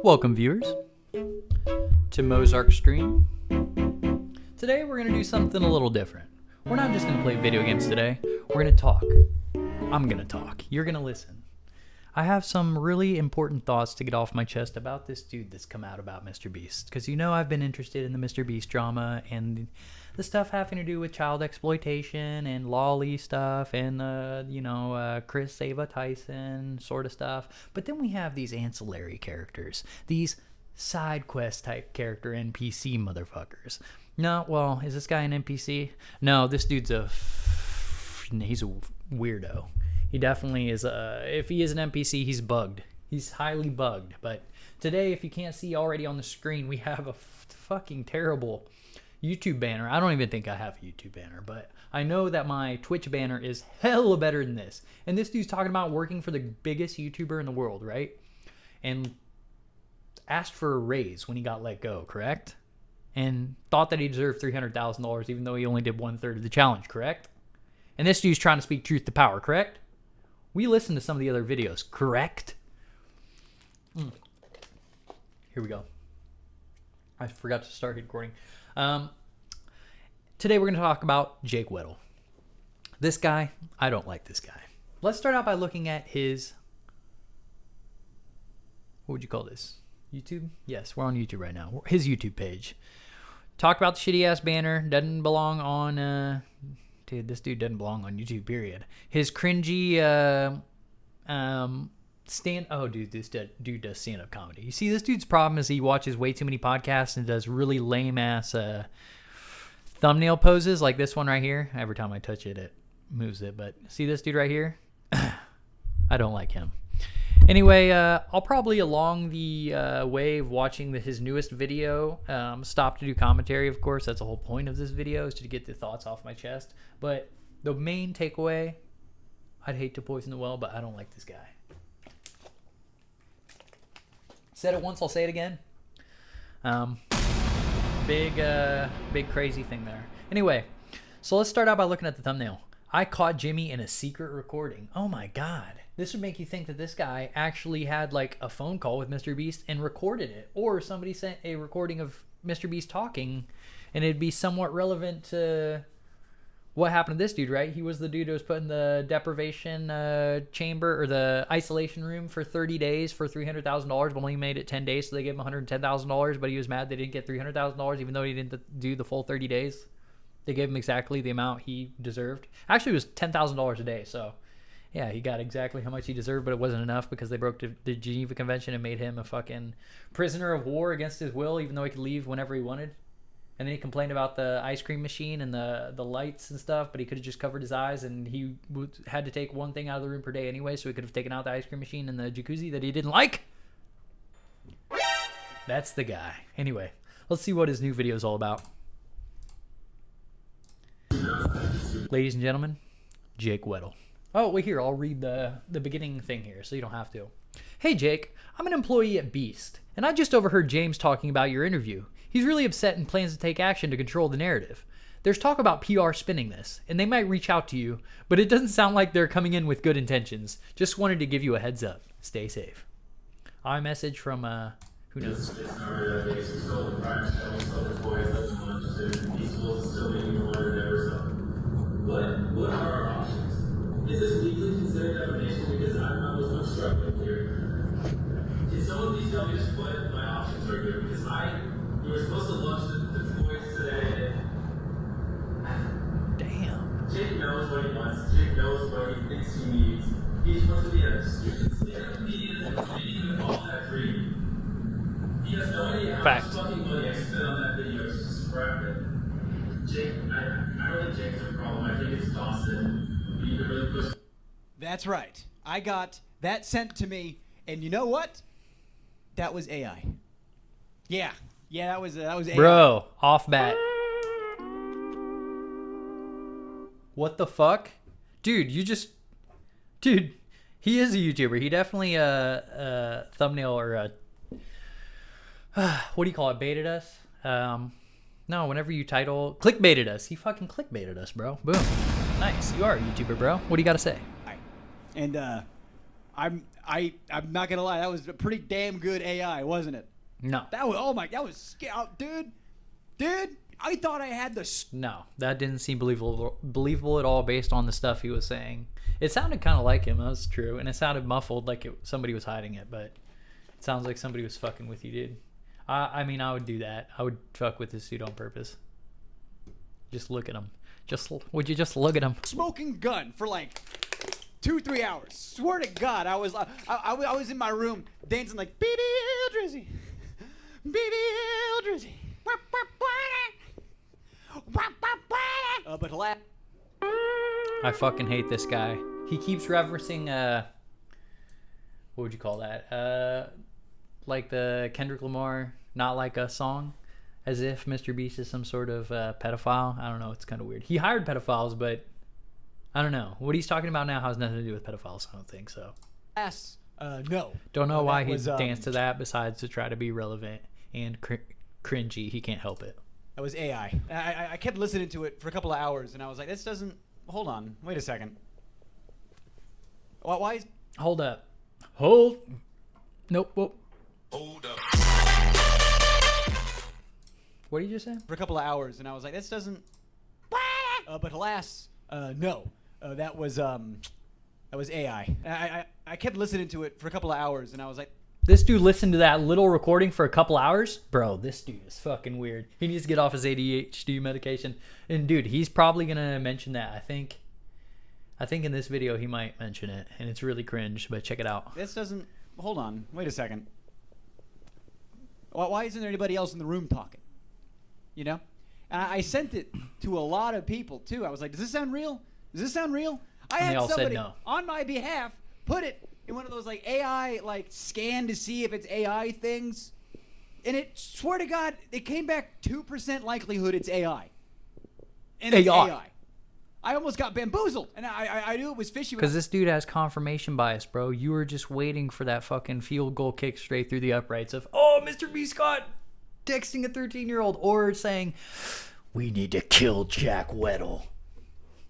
Welcome, viewers, to Mozark Stream. Today we're going to do something a little different. We're not just going to play video games today. We're going to talk. I'm going to talk. You're going to listen. I have some really important thoughts to get off my chest about this dude that's come out about MrBEAST. Because you know I've been interested in the MrBEAST drama and the stuff having to do with child exploitation and lolly stuff and, Chris Ava Tyson sort of stuff. But then we have these ancillary characters. These side quest type character NPC motherfuckers. No, well, is this guy an NPC? No, this dude's he's a weirdo. He definitely is. If he is an NPC, he's bugged. He's highly bugged. But today, if you can't see already on the screen, we have a fucking terrible YouTube banner. I don't even think I have a YouTube banner, but I know that my Twitch banner is hella better than this. And this dude's talking about working for the biggest YouTuber in the world, right? And asked for a raise when he got let go, correct? And thought that he deserved $300,000 even though he only did 1/3 of the challenge, correct? And this dude's trying to speak truth to power, correct? We listened to some of the other videos, correct? Here we go. I forgot to start recording. Today we're going to talk about Jake WEDDLE. This guy, I don't like this guy. Let's start out by looking at his... What would you call this? YouTube? Yes, we're on YouTube right now. His YouTube page. Talk about the shitty ass banner. Doesn't belong on... Dude, this dude doesn't belong on YouTube, period. His cringy, this dude does stand-up comedy. You see, this dude's problem is he watches way too many podcasts and does really lame-ass thumbnail poses like this one right here. Every time I touch it, it moves it. But see this dude right here? I don't like him. Anyway, I'll probably, along the way of watching his newest video, stop to do commentary, of course. That's the whole point of this video, is to get the thoughts off my chest. But the main takeaway, I'd hate to poison the well, but I don't like this guy. Said it once, I'll say it again. Big crazy thing there. Anyway, so let's start out by looking at the thumbnail. I caught Jimmy in a secret recording. Oh my God. This would make you think that this guy actually had like a phone call with MrBEAST and recorded it. Or somebody sent a recording of MrBEAST talking and it'd be somewhat relevant to what happened to this dude, right? He was the dude who was put in the deprivation chamber or the isolation room for 30 days for $300,000, but only made it 10 days, so they gave him $110,000, but he was mad they didn't get $300,000 even though he didn't do the full 30 days. They gave him exactly the amount he deserved. Actually, it was $10,000 a day, so yeah, he got exactly how much he deserved, but it wasn't enough because they broke the Geneva Convention and made him a fucking prisoner of war against his will, even though he could leave whenever he wanted. And then he complained about the ice cream machine and the lights and stuff, but he could have just covered his eyes, and he had to take one thing out of the room per day anyway, so he could have taken out the ice cream machine and the jacuzzi that he didn't like. That's the guy. Anyway, let's see what his new video is all about. Ladies and gentlemen, Jake WEDDLE. Oh, wait, here, I'll read the beginning thing here so you don't have to. Hey, Jake, I'm an employee at Beast, and I just overheard James talking about your interview. He's really upset and plans to take action to control the narrative. There's talk about PR spinning this, and they might reach out to you, but it doesn't sound like they're coming in with good intentions. Just wanted to give you a heads up. Stay safe. iMessage from, who knows? What are our options? Is this legally considered defamation? Because I'm the one struggling here. Can someone please tell me just what my options are here? Because we were supposed to launch the toys today. Damn. Jake knows what he wants. Jake knows what he thinks he needs. He's supposed to be a student comedian and even all that free. He has no idea how much fucking money I spent on that video to scrap it. Jake, I don't think Jake's a problem. I think it's Dawson. You can really push. That's right. I got that sent to me, and you know what? That was AI. Yeah, that was AI. Bro, off bat. What the fuck? Dude, Dude, he is a YouTuber. He definitely thumbnail or what do you call it? Baited us? No, whenever you title... Clickbaited us. He fucking clickbaited us, bro. Boom. Nice. You are a YouTuber, bro. What do you got to say? And I'm not gonna lie. That was a pretty damn good AI, wasn't it? No. That was that was scary, dude. I thought I had the. No, that didn't seem believable at all based on the stuff he was saying. It sounded kind of like him. That's true, and it sounded muffled, like somebody was hiding it. But it sounds like somebody was fucking with you, dude. I mean, I would do that. I would fuck with this dude on purpose. Just look at him. Would you just look at him? Smoking gun for like 2-3 hours. Swear to God, I was in my room dancing like baby Drizzy, baby Drizzy. But I fucking hate this guy. He keeps referencing what would you call that? Like the Kendrick Lamar "Not Like Us" song, as if MrBEAST is some sort of pedophile. I don't know. It's kind of weird. He hired pedophiles, but I don't know. What he's talking about now has nothing to do with pedophiles. I don't think so. No. Don't know why he danced to that besides to try to be relevant and cringy. He can't help it. That was AI. I kept listening to it for a couple of hours, and I was like, this doesn't... Hold on. Wait a second. Why is... Hold up. Hold. Nope. Whoop. Hold up. What did you just say? For a couple of hours, and I was like, this doesn't... But alas, no. That was AI. I kept listening to it for a couple of hours, and I was like... This dude listened to that little recording for a couple hours? Bro, this dude is fucking weird. He needs to get off his ADHD medication. And dude, he's probably going to mention that. I think in this video he might mention it. And it's really cringe, but check it out. This doesn't... Hold on. Wait a second. Why isn't there anybody else in the room talking? You know? And I sent it to a lot of people, too. I was like, does this sound real? Does this sound real? I And they had all said somebody no. on my behalf put it in one of those like AI like scan to see if it's AI things, and it swear to God it came back 2% likelihood it's AI. And it's AI. I almost got bamboozled, and I knew it was fishy because this dude has confirmation bias, bro. You were just waiting for that fucking field goal kick straight through the uprights of, oh, MrBEAST got texting a 13-year-old, or saying, we need to kill Jack Weddle.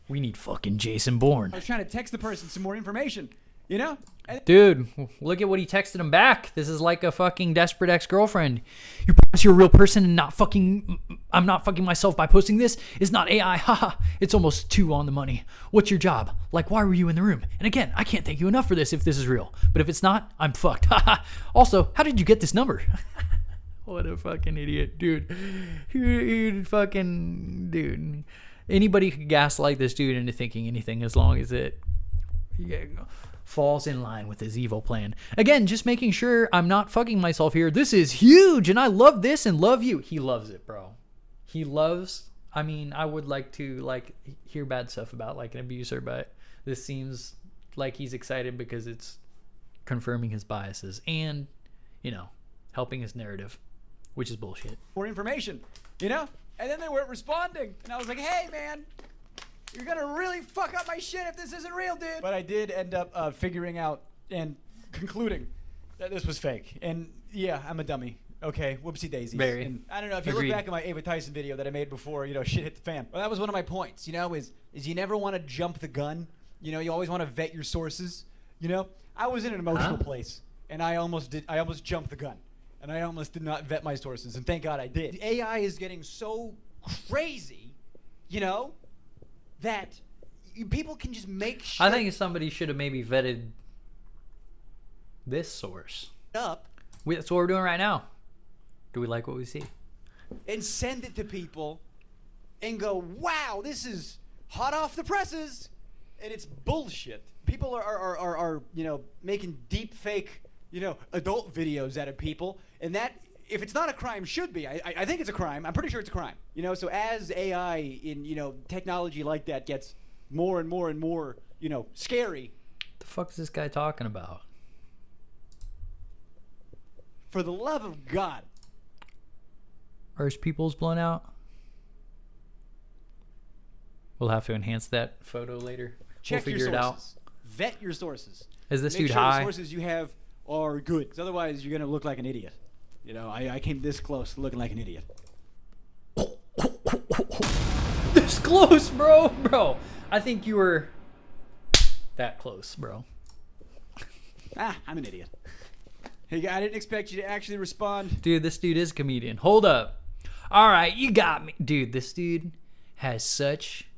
We need fucking Jason Bourne. I was trying to text the person some more information, you know? Dude, look at what he texted him back. This is like a fucking desperate ex-girlfriend. You promise you're a real person and I'm not fucking myself by posting this? It's not AI. Haha. It's almost 2 on the money. What's your job? Like, why were you in the room? And again, I can't thank you enough for this if this is real. But if it's not, I'm fucked. Haha. Also, how did you get this number? What a fucking idiot, dude. Dude. Anybody could gaslight this dude into thinking anything as long as it falls in line with his evil plan. Again, just making sure I'm not fucking myself here. This is huge, and I love this and love you. He loves it, bro. He loves... I mean, I would like to hear bad stuff about an abuser, but this seems like he's excited because it's confirming his biases and, helping his narrative, which is bullshit. More information, you know? And then they weren't responding. And I was like, hey, man, you're going to really fuck up my shit if this isn't real, dude. But I did end up figuring out and concluding that this was fake. And, yeah, I'm a dummy. Okay, whoopsie daisies. Very. And I don't know, if you Agreed. look back at my Ava Tyson video that I made before, shit hit the fan. Well, that was one of my points, is you never want to jump the gun. You always want to vet your sources. I was in an emotional place, and I almost jumped the gun. And I almost did not vet my sources, and thank God I did. The AI is getting so crazy, that people can just make shit I think somebody should have maybe vetted this source. up That's what we're doing right now. Do we like what we see? and send it to people and go, wow, this is hot off the presses, and it's bullshit. People are making deep fake adult videos out of people, and that, if it's not a crime, should be. I think it's a crime. I'm pretty sure it's a crime. So as AI in technology like that gets more and more and more scary. What the fuck is this guy talking about? For the love of God. Are his pupils blown out? We'll have to enhance that photo later. Check we'll your figure sources. it out. Vet your sources. Is this Make dude sure high? the sources you have are good, because otherwise you're gonna look like an idiot. I came this close to looking like an idiot. This close, bro. I think you were that close, bro. I'm an idiot. Hey, I didn't expect you to actually respond. Dude, this dude is a comedian. Hold up. All right, you got me. Dude, this dude has such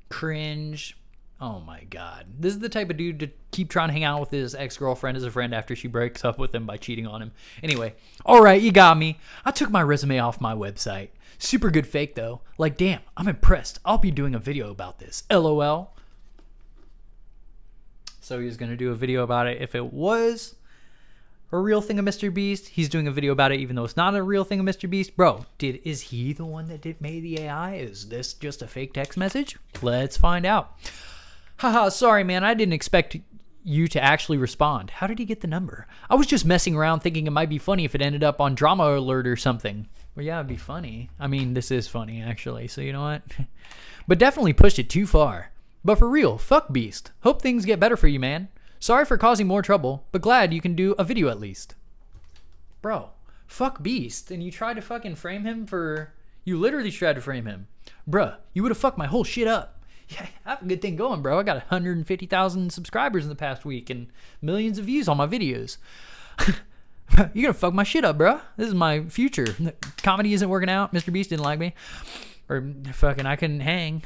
cringe. Oh my God. This is the type of dude to keep trying to hang out with his ex-girlfriend as a friend after she breaks up with him by cheating on him. Anyway, all right, you got me. I took my resume off my website. Super good fake though. Like, damn, I'm impressed. I'll be doing a video about this. LOL. So he was going to do a video about it if it was a real thing of MrBEAST. He's doing a video about it even though it's not a real thing of MrBEAST. Bro, is he the one that made the AI? Is this just a fake text message? Let's find out. Haha, sorry man, I didn't expect you to actually respond. How did he get the number? I was just messing around thinking it might be funny if it ended up on Drama Alert or something. Well, yeah, it'd be funny. I mean, this is funny actually, so you know what? But definitely pushed it too far. But for real, fuck Beast. Hope things get better for you, man. Sorry for causing more trouble, but glad you can do a video at least. Bro, fuck Beast. And you tried to fucking frame him for... You literally tried to frame him. Bruh, you would have fucked my whole shit up. Yeah, I have a good thing going, bro. I got 150,000 subscribers in the past week and millions of views on my videos. You're gonna fuck my shit up, bro. This is my future. Comedy isn't working out. MrBEAST didn't like me. Or fucking I couldn't hang.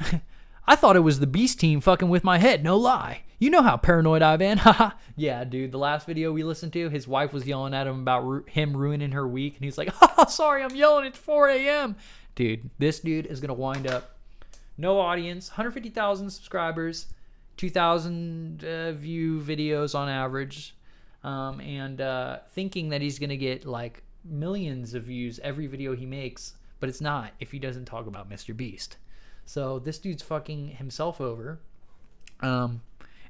I thought it was the Beast team fucking with my head, no lie. You know how paranoid I've been. Haha. Yeah, dude, the last video we listened to, his wife was yelling at him about him ruining her week. And he's like, haha, sorry, I'm yelling. It's 4 a.m. Dude, this dude is gonna wind up. No audience, 150,000 subscribers, 2,000 view videos on average, and thinking that he's going to get like millions of views every video he makes, but it's not if he doesn't talk about MrBEAST. So this dude's fucking himself over, and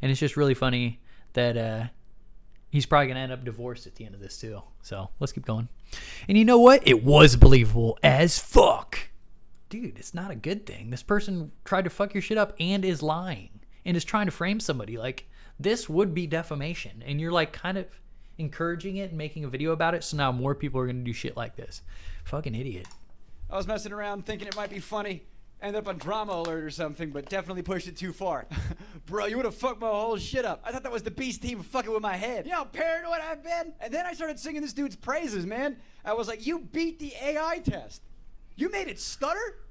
it's just really funny that he's probably going to end up divorced at the end of this too. So let's keep going. And you know what? It was believable as fuck. Dude, it's not a good thing. This person tried to fuck your shit up and is lying and is trying to frame somebody. Like, this would be defamation. And you're like kind of encouraging it and making a video about it. So now more people are going to do shit like this. Fucking idiot. I was messing around thinking it might be funny. Ended up on Drama Alert or something, but definitely pushed it too far. Bro, you would have fucked my whole shit up. I thought that was the Beast team fucking with my head. You know how paranoid I've been? And then I started singing this dude's praises, man. I was like, you beat the AI test. You made it stutter?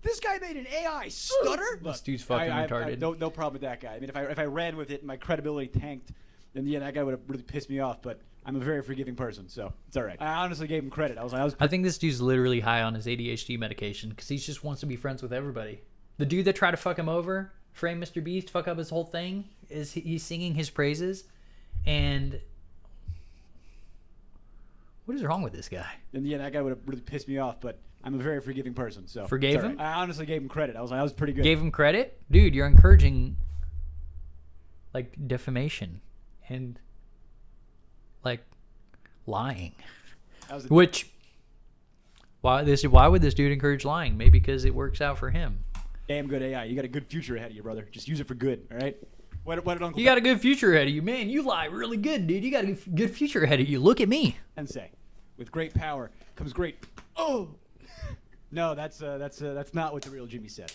This guy made an AI stutter? This dude's fucking retarded. No problem with that guy. I mean, if I ran with it and my credibility tanked, then yeah, that guy would have really pissed me off. But I'm a very forgiving person, so it's all right. I honestly gave him credit. I think this dude's literally high on his ADHD medication because he just wants to be friends with everybody. The dude that tried to fuck him over, frame MrBEAST, fuck up his whole thing, is he's singing his praises, and what is wrong with this guy? And yeah, that guy would have really pissed me off, but I'm a very forgiving person, so forgave him. I honestly gave him credit. I was pretty good. Gave him credit, dude. You're encouraging like defamation and like lying. Which why would this dude encourage lying? Maybe because it works out for him. Damn good AI. You got a good future ahead of you, brother. Just use it for good. All right. What did Uncle? You got a good future ahead of you, man. You lie really good, dude. You got a good future ahead of you. Look at me. And say, with great power comes great. Oh. No, that's not what the real Jimmy said.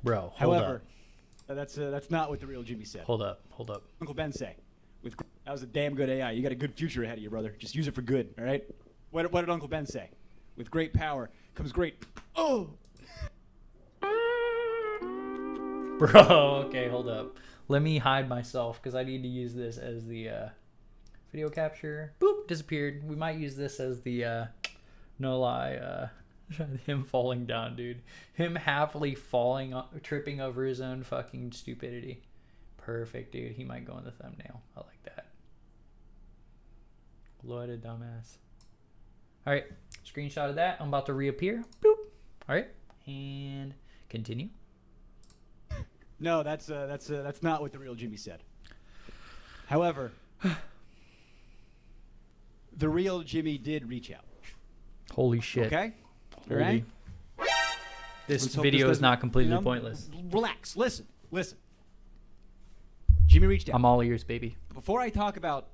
Bro, however, that's not what the real Jimmy said. Hold up. Uncle Ben say, that was a damn good AI. You got a good future ahead of you, brother. Just use it for good, all right? What did Uncle Ben say? With great power comes great. Oh. Bro, okay, hold up. Let me hide myself because I need to use this as the video capture. Boop, disappeared. We might use this as the no lie. Him falling down, dude. Him happily tripping over his own fucking stupidity. Perfect, dude. He might go in the thumbnail. I like that. Lloyd, a dumbass. All right, screenshot of that. I'm about to reappear. Boop. All right, and continue. No, that's not what the real Jimmy said. However, the real Jimmy did reach out. Holy shit. Okay? All right? This video is not completely pointless. Relax. Listen. Jimmy reached out. I'm all ears, baby. Before I talk about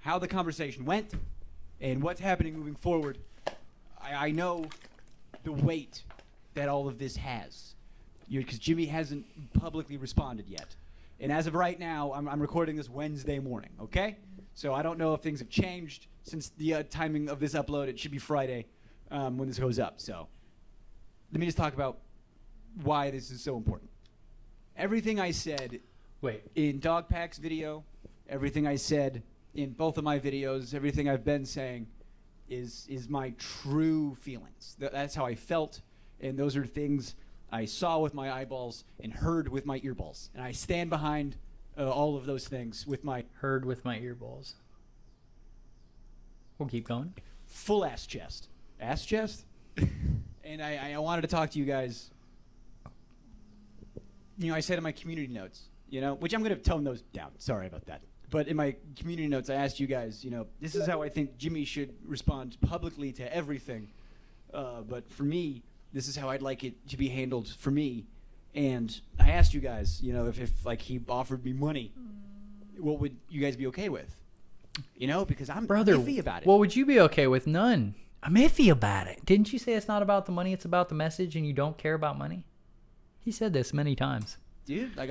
how the conversation went and what's happening moving forward, I know the weight that all of this has. Because Jimmy hasn't publicly responded yet. And as of right now, I'm recording this Wednesday morning, okay? So I don't know if things have changed since the timing of this upload. It should be Friday when this goes up. So let me just talk about why this is so important. Everything I said in Dogpack's video, everything I said in both of my videos, everything I've been saying is my true feelings. That's how I felt, and those are things I saw with my eyeballs and heard with my earballs. And I stand behind all of those things with my... Heard with my earballs. We'll keep going. Full ass chest. Ass chest? And I wanted to talk to you guys. You know, I said in my community notes, you know, which I'm going to tone those down. Sorry about that. But in my community notes, I asked you guys, you know, this is how I think Jimmy should respond publicly to everything. But for me, this is how I'd like it to be handled for me. And I asked you guys, you know, if like he offered me money, what would you guys be okay with? You know, because I'm iffy about it. What would you be okay with? None. I'm iffy about it. Didn't you say it's not about the money, it's about the message, and you don't care about money? He said this many times. Dude, like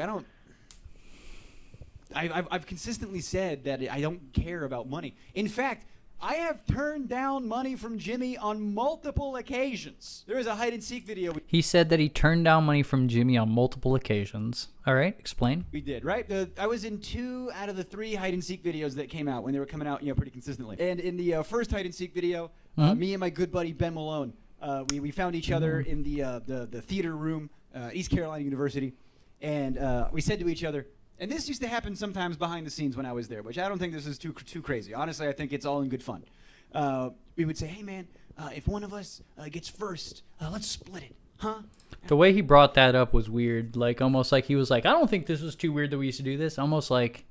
I've consistently said that I don't care about money. In fact, I have turned down money from Jimmy on multiple occasions. There is a hide and seek video. He said that he turned down money from Jimmy on multiple occasions. All right, explain. We did, right? I was in 2 out of the 3 hide and seek videos that came out when they were coming out, you know, pretty consistently. And in the first hide and seek video, me and my good buddy Ben Malone, we found each other in the theater room, East Carolina University, and we said to each other, and this used to happen sometimes behind the scenes when I was there, which I don't think this is too crazy. Honestly, I think it's all in good fun. We would say, hey, man, if one of us gets first, let's split it, huh? The way he brought that up was weird. Like, almost like he was like, I don't think this was too weird that we used to do this. Almost like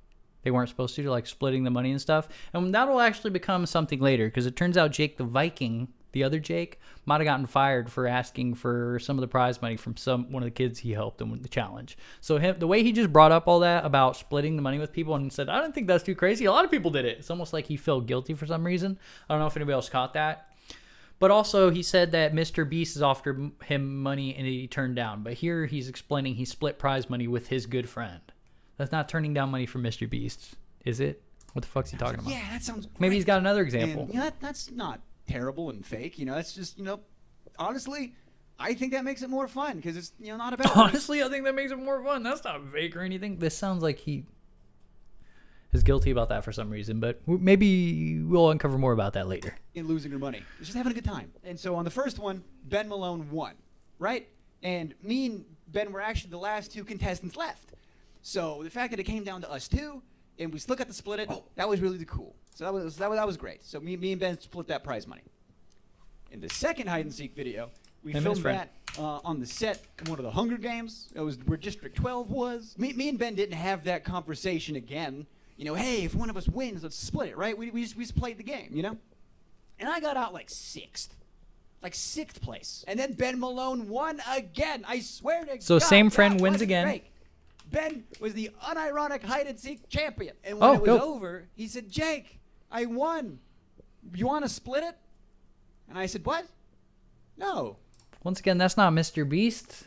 they weren't supposed to, like splitting the money and stuff. And that'll actually become something later, because it turns out Jake the Viking, the other Jake, might have gotten fired for asking for some of the prize money from one of the kids he helped him with the challenge. So the way he just brought up all that about splitting the money with people and said, I don't think that's too crazy. A lot of people did it. It's almost like he felt guilty for some reason. I don't know if anybody else caught that. But also he said that MrBEAST has offered him money and he turned down. But here he's explaining he split prize money with his good friend. That's not turning down money from MrBEAST, is it? What the fuck's he talking about? Yeah, that sounds great. Maybe he's got another example. And, you know, that's not terrible and fake, you know. That's just, you know, honestly, I think that makes it more fun because it's, you know, not about honestly, I think that makes it more fun. That's not fake or anything. This sounds like he is guilty about that for some reason, but maybe we'll uncover more about that later. In losing your money, it's just having a good time. And so on the first one, Ben Malone won, right? And me and Ben were actually the last 2 contestants left. So the fact that it came down to us 2 and we still got to split it, that was really cool. So that was great. So me and Ben split that prize money. In the second hide and seek video, we filmed that on the set of one of the Hunger Games. It was where District 12 was. Me and Ben didn't have that conversation again. You know, hey, if one of us wins, let's split it, right? We just played the game, you know? And I got out like 6th. Like 6th place. And then Ben Malone won again. I swear to God. So same friend wins again. Fake. Ben was the unironic hide-and-seek champion. And when it was over, he said, Jake, I won. You want to split it? And I said, what? No. Once again, that's not MrBEAST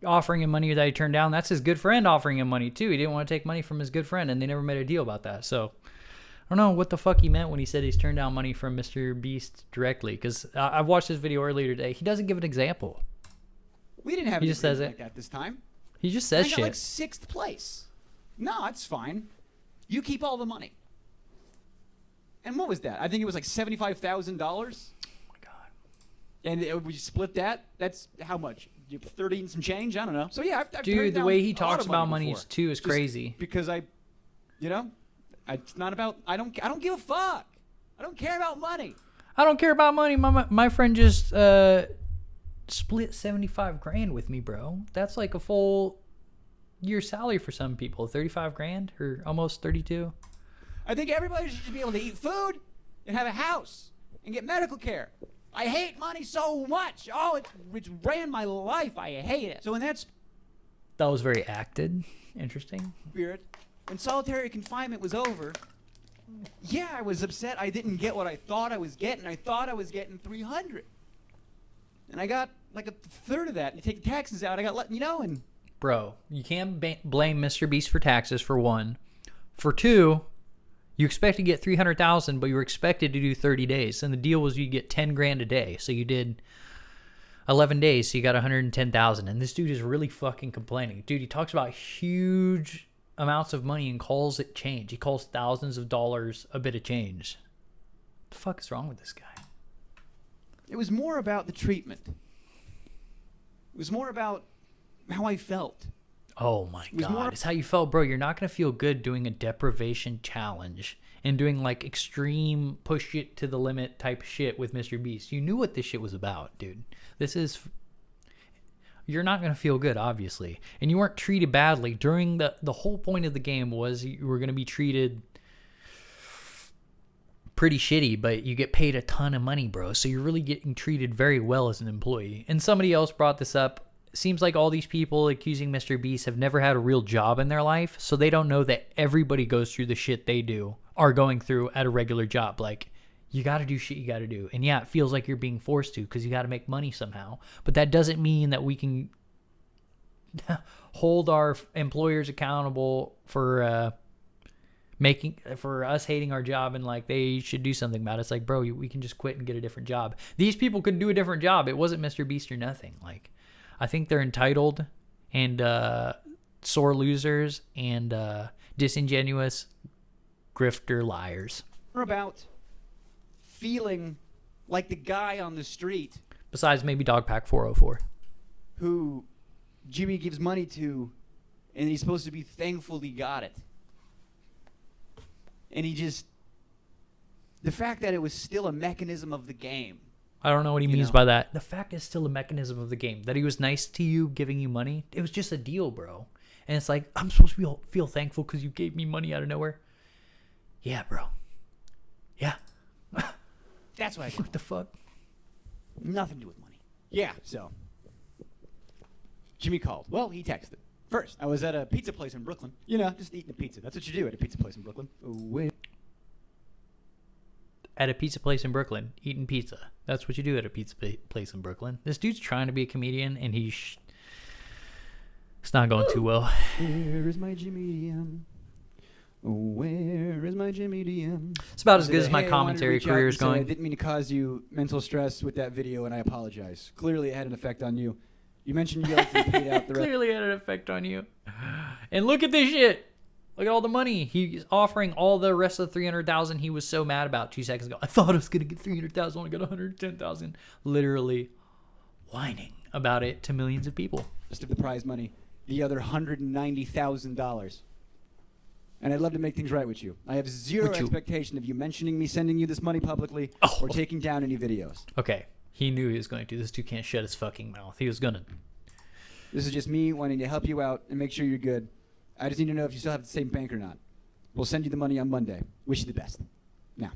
offering him money that he turned down. That's his good friend offering him money, too. He didn't want to take money from his good friend, and they never made a deal about that. So I don't know what the fuck he meant when he said he's turned down money from MrBEAST directly, because I've watched this video earlier today. He doesn't give an example. We didn't have he just says it like that this time. He just says shit. I got like 6th place. No, it's fine. You keep all the money. And what was that? I think it was like $75,000. Oh my God. And we split that. That's how much? 30 and some change? I don't know. So yeah, I've dude, the way he talks about money too is crazy. Because you know, it's not about. I don't give a fuck. I don't care about money. I don't care about money. My friend just split 75 grand with me, bro. That's like a full year's salary for some people. 35 grand or almost 32. I think everybody should just be able to eat food and have a house and get medical care. I hate money so much. Oh, it's ran my life. I hate it. So that was very acted. Interesting. Spirit. When solitary confinement was over, yeah, I was upset I didn't get what I thought I was getting. I thought I was getting 300. And I got like a third of that. You take the taxes out, I got, you know, and bro, you can't blame MrBEAST for taxes, for one. For two, you expect to get 300,000, but you were expected to do 30 days. And the deal was you get 10 grand a day. So you did 11 days, so you got 110,000. And this dude is really fucking complaining. Dude, he talks about huge amounts of money and calls it change. He calls thousands of dollars a bit of change. What the fuck is wrong with this guy? It was more about the treatment. It was more about how I felt. Oh my God. It's how you felt, bro. You're not going to feel good doing a deprivation challenge and doing like extreme push it to the limit type shit with MrBEAST. You knew what this shit was about, dude. You're not going to feel good, obviously. And you weren't treated badly. During the whole point of the game was you were going to be treated pretty shitty, but you get paid a ton of money, bro. So you're really getting treated very well as an employee. And somebody else brought this up. Seems like all these people accusing MrBEAST have never had a real job in their life, so they don't know that everybody goes through the shit they do are going through at a regular job. Like, you got to do shit you got to do. And yeah, it feels like you're being forced to because you got to make money somehow. But that doesn't mean that we can hold our employers accountable for us hating our job and like they should do something about it. It's like, bro, we can just quit and get a different job. These people could do a different job. It wasn't MrBEAST or nothing. Like, I think they're entitled and sore losers and disingenuous grifter liars. About feeling like the guy on the street. Besides maybe Dogpack 404. Who Jimmy gives money to, and he's supposed to be thankful he got it. And the fact that it was still a mechanism of the game. I don't know what he means by that. The fact is still a mechanism of the game. That he was nice to you, giving you money. It was just a deal, bro. And it's like, I'm supposed to feel thankful because you gave me money out of nowhere. Yeah, bro. Yeah. That's why I What the fuck? Nothing to do with money. Yeah, so. Jimmy called. Well, he texted. First, I was at a pizza place in Brooklyn. Just eating a pizza. That's what you do at a pizza place in Brooklyn. At a pizza place in Brooklyn, eating pizza. That's what you do at a pizza place in Brooklyn. This dude's trying to be a comedian, and it's not going too well. Where is my Jimmy DM? Where is my Jimmy DM? It's about as good as my commentary career is going. I didn't mean to cause you mental stress with that video, and I apologize. Clearly, it had an effect on you. You mentioned you like to be paid out the rest. Clearly had an effect on you. And look at this shit. Look at all the money. He's offering all the rest of the 300,000 he was so mad about 2 seconds ago. I thought I was going to get 300,000. I only got 110,000. Literally whining about it to millions of people. Just of the prize money. The other $190,000. And I'd love to make things right with you. I have zero expectation of you mentioning me sending you this money publicly or taking down any videos. Okay. He knew he was going to. This dude can't shut his fucking mouth. He was going to. This is just me wanting to help you out and make sure you're good. I just need to know if you still have the same bank or not. We'll send you the money on Monday. Wish you the best. Now,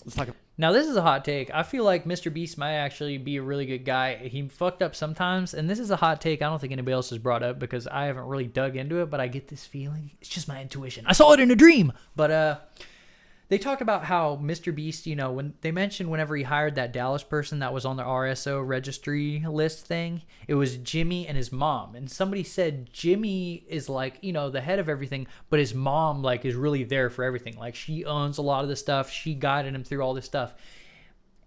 let's talk about... Now, this is a hot take. I feel like MrBEAST might actually be a really good guy. He fucked up sometimes, and this is a hot take I don't think anybody else has brought up because I haven't really dug into it, but I get this feeling. It's just my intuition. I saw it in a dream. But they talked about how MrBEAST, when they mentioned whenever he hired that Dallas person that was on the RSO registry list thing, it was Jimmy and his mom. And somebody said Jimmy is like, the head of everything, but his mom like is really there for everything. Like she owns a lot of the stuff. She guided him through all this stuff.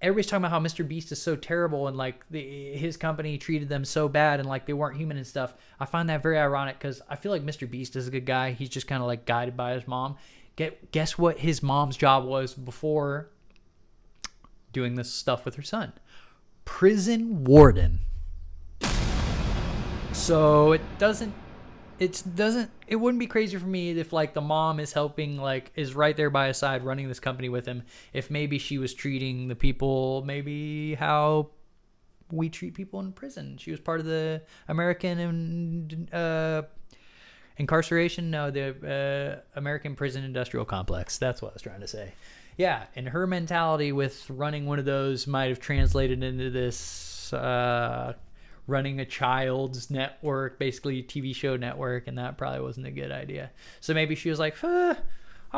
Everybody's talking about how MrBEAST is so terrible and like his company treated them so bad and like they weren't human and stuff. I find that very ironic because I feel like MrBEAST is a good guy. He's just kind of like guided by his mom. Guess what his mom's job was before doing this stuff with her son? Prison warden. So it wouldn't be crazy for me if like the mom is helping, like is right there by his side running this company with him. If maybe she was treating the people maybe how we treat people in prison. She was part of the American incarceration? No, the American prison industrial complex. That's what I was trying to say. Yeah, and her mentality with running one of those might have translated into this running a child's network, basically a TV show network, and that probably wasn't a good idea. So maybe she was like, I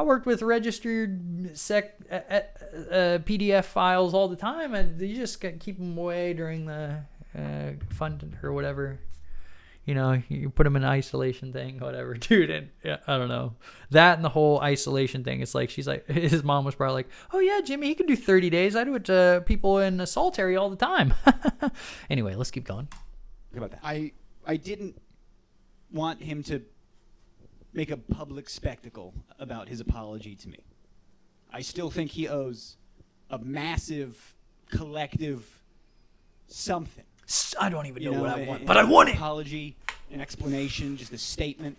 worked with registered PDF files all the time, and you just keep them away during the fund or whatever. you know, you put him in an isolation thing, whatever, dude. And yeah, I don't know, that and the whole isolation thing. It's like she's like, his mom was probably like, oh yeah, Jimmy, he can do 30 days. I do it to people in solitary all the time. Anyway, let's keep going. How about that? I didn't want him to make a public spectacle about his apology to me. I still think he owes a massive collective something. I don't even know what I want, but I want it. Apology, an explanation, just a statement.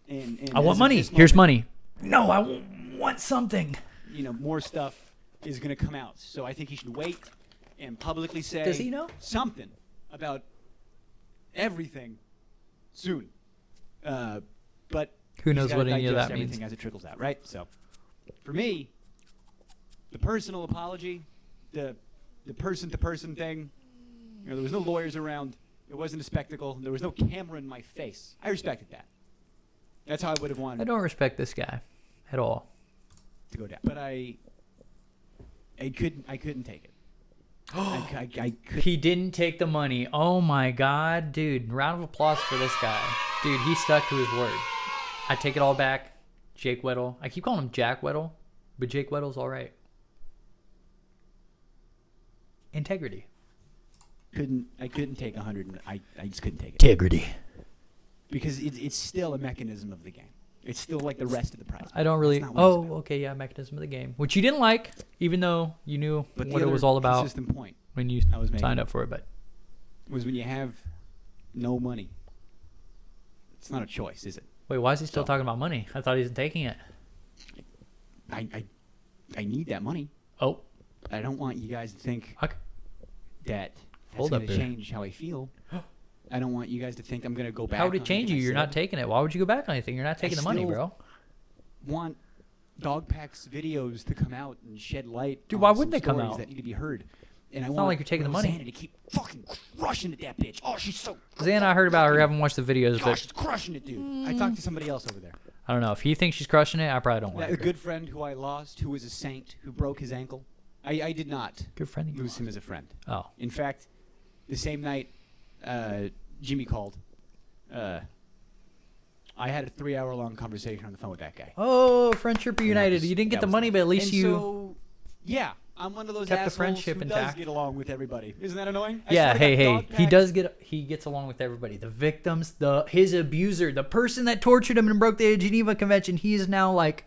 And I want money. Here's money. No, I want something. You know, more stuff is going to come out. So I think he should wait and publicly say Does he know? something about everything soon. But Who he's knows gotta what any of digest that means. everything as it trickles out, right? So for me, the personal apology, the person-to-person thing, you know, there was no lawyers around. It wasn't a spectacle. There was no camera in my face. I respected that. That's how I would have wanted I don't respect this guy at all. to go down. But I couldn't take it. I couldn't. He didn't take the money. Oh my God, dude. Round of applause for this guy. Dude, he stuck to his word. I take it all back. Jake Weddle. I keep calling him Jack Weddle, but Jake Weddle's all right. Integrity. I couldn't take 100. I just couldn't take it. Integrity. Because it's still a mechanism of the game. It's still like the rest of the prize. I don't really. That's not what it's Oh, about. okay, yeah, mechanism of the game, which you didn't like, even though you knew But what the it was other all about consistent point when you I was making signed up for it. But was when you have no money. It's not a choice, is it? wait, why is he still So- talking about money? I thought he wasn't taking it. I need that money. Oh, I don't want you guys to think okay. that that's Hold going up to there. change how I feel. I don't want you guys to think I'm going to go back. How would it on change you? anything I You're not said. taking it. Why would you go back on anything? You're not taking the money, still- bro. Want Dogpack's videos to come out and shed light. Dude, on why some wouldn't they come stories out? that need to be heard? And I It's want not like you're taking the money. Rosanna to keep fucking crushing at that bitch. Oh, she's so. Zan, I heard about her. I haven't watched the videos, Gosh, but she's crushing it, dude. I talked to somebody else over there. I don't know. If he thinks she's crushing it, I probably don't A like her. good friend who I lost, who was a saint, who broke his ankle. I did not Good friend. You lose him as a friend. Oh, In fact, the same night Jimmy called, I had a 3-hour-long conversation on the phone with that guy. oh, friendship reunited. was- You didn't get that the was money, nice. but at least And you. So, yeah, I'm one of those kept the assholes friendship who intact. does get along with everybody. Isn't that annoying? I Yeah, swear to hey, God, hey. He gets along with everybody. The victims, his abuser, the person that tortured him and broke the Geneva Convention. He is now like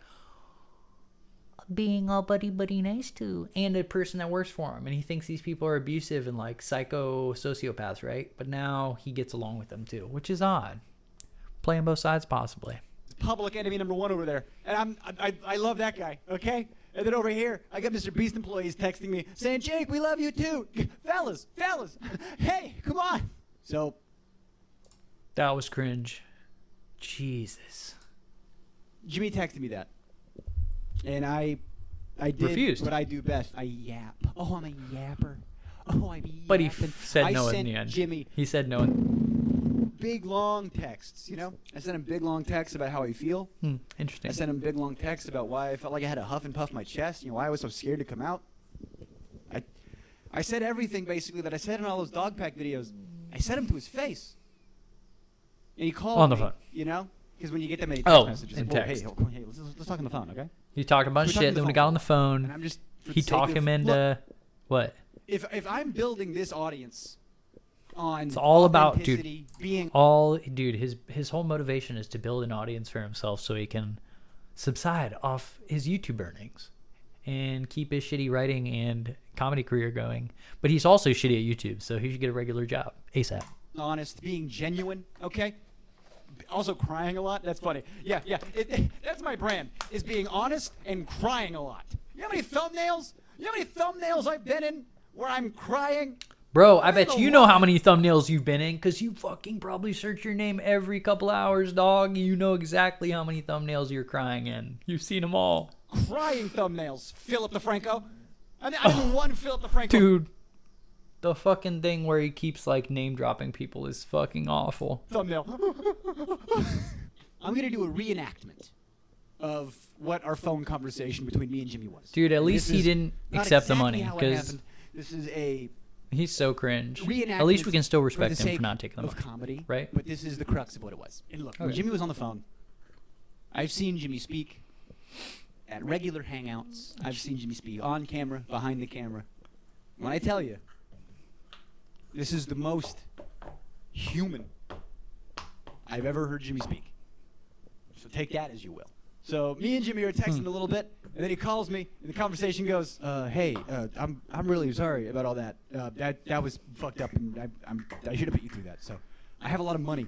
being all buddy nice to, and a person that works for him. And he thinks these people are abusive and like psycho sociopaths, right? But now he gets along with them too, which is odd. Playing both sides, possibly. Public enemy number one over there, and I love that guy. Okay, and then over here, I got MrBEAST employees texting me saying, "Jake, we love you too, fellas, hey, come on." So That was cringe. Jesus. Jimmy texted me that, and I did Refused. what I do best. I yap. Oh, I'm a yapper. Oh, I be But he yapping. said I no in sent the end. Jimmy He said no. big long texts. You know, I sent him big long texts about how I feel. Interesting. I sent him big long texts about why I felt like I had to huff and puff my chest. You know, why I was so scared to come out. I said everything basically that I said in all those dog pack videos. I said them to his face. And he called On the me, phone. You know, because when you get that many text Oh, messages, in like, whoa, text. hey, let's talk on the phone, okay? He talked a bunch of We're talking shit. Then when he the got phone. on the phone, And I'm just for he the sake talked of- him into look, what? if I'm building this audience on It's all about, dude, authenticity, being Dude, his whole motivation is to build an audience for himself so he can subside off his YouTube earnings and keep his shitty writing and comedy career going. But he's also shitty at YouTube, so he should get a regular job ASAP. honest, being genuine, okay? Also crying a lot. That's funny. Yeah. That's my brand, is being honest and crying a lot. You know how many thumbnails? You know how many thumbnails I've been in where I'm crying? Bro, I What bet the you know what? how many thumbnails you've been in because you fucking probably search your name every couple hours, dog. You know exactly how many thumbnails you're crying in. You've seen them all. Crying thumbnails. Philip DeFranco. I'm in one Philip DeFranco. Dude, the fucking thing where he keeps like name dropping people is fucking awful. Thumbnail. I'm going to do a reenactment of what our phone conversation between me and Jimmy was. Dude, at And least this he is didn't not accept the exactly money how it because happened. This is a He's so cringe. Reenactments At least we can still for respect the him sake for not taking the of money. comedy, Right? But this is the crux of what it was. And look, when Okay. Jimmy was on the phone, I've seen Jimmy speak at regular hangouts. I've seen Jimmy speak on camera, behind the camera. When I tell you, this is the most human I've ever heard Jimmy speak. So take that as you will. So me and Jimmy are texting a little bit, and then he calls me, and the conversation goes, "Hey, I'm really sorry about all that. That was fucked up, and I should have put you through that. So I have a lot of money.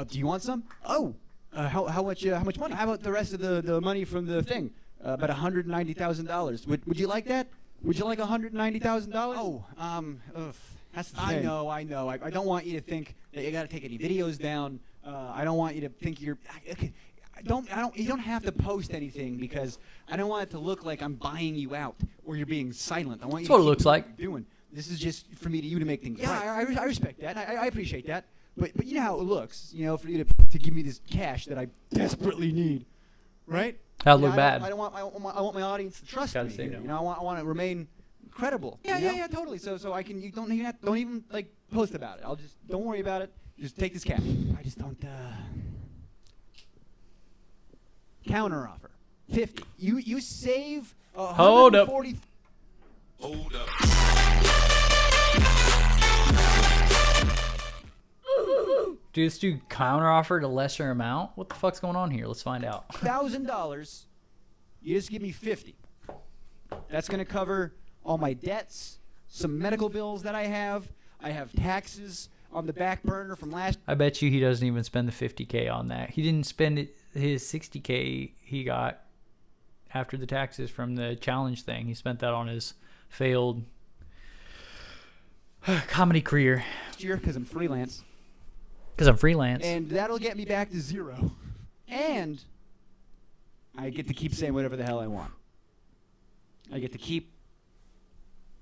Do you want some? Oh, how much money? How about the rest of the money from the thing? About $190,000. Would you like that? Would you like $190,000? Oh, that's the thing. I know. I don't want you to think that you got to take any videos down. I don't want you to think you're. You don't have to post anything because I don't want it to look like I'm buying you out or you're being silent. I want you That's what to it keep looks doing like. what you're doing. This is just for me to you to make things right. I respect that. I appreciate that. But you know how it looks. You know, for you to give me this cash that I desperately need, right? That'll You know, look bad. I want my audience to trust Gotta me. say Here. no. You know, I want to remain credible. Yeah, totally. So I can. You don't even like post about it. Don't worry about it. Just take this cash. I just don't. Counter offer 50. You save Hold up. 140. Hold up. Dude, this dude counter offered a lesser amount? What the fuck's going on here? Let's find out. $1,000. You just give me 50. That's gonna cover all my debts, some medical bills that I have. I have taxes on the back burner from last. I bet you he doesn't even spend the 50K on that. He didn't spend his 60K he got after the taxes from the challenge thing. He spent that on his failed comedy career. year because I'm freelance. Because I'm freelance. And that'll get me back to 0. And I get to keep saying whatever the hell I want. I get to keep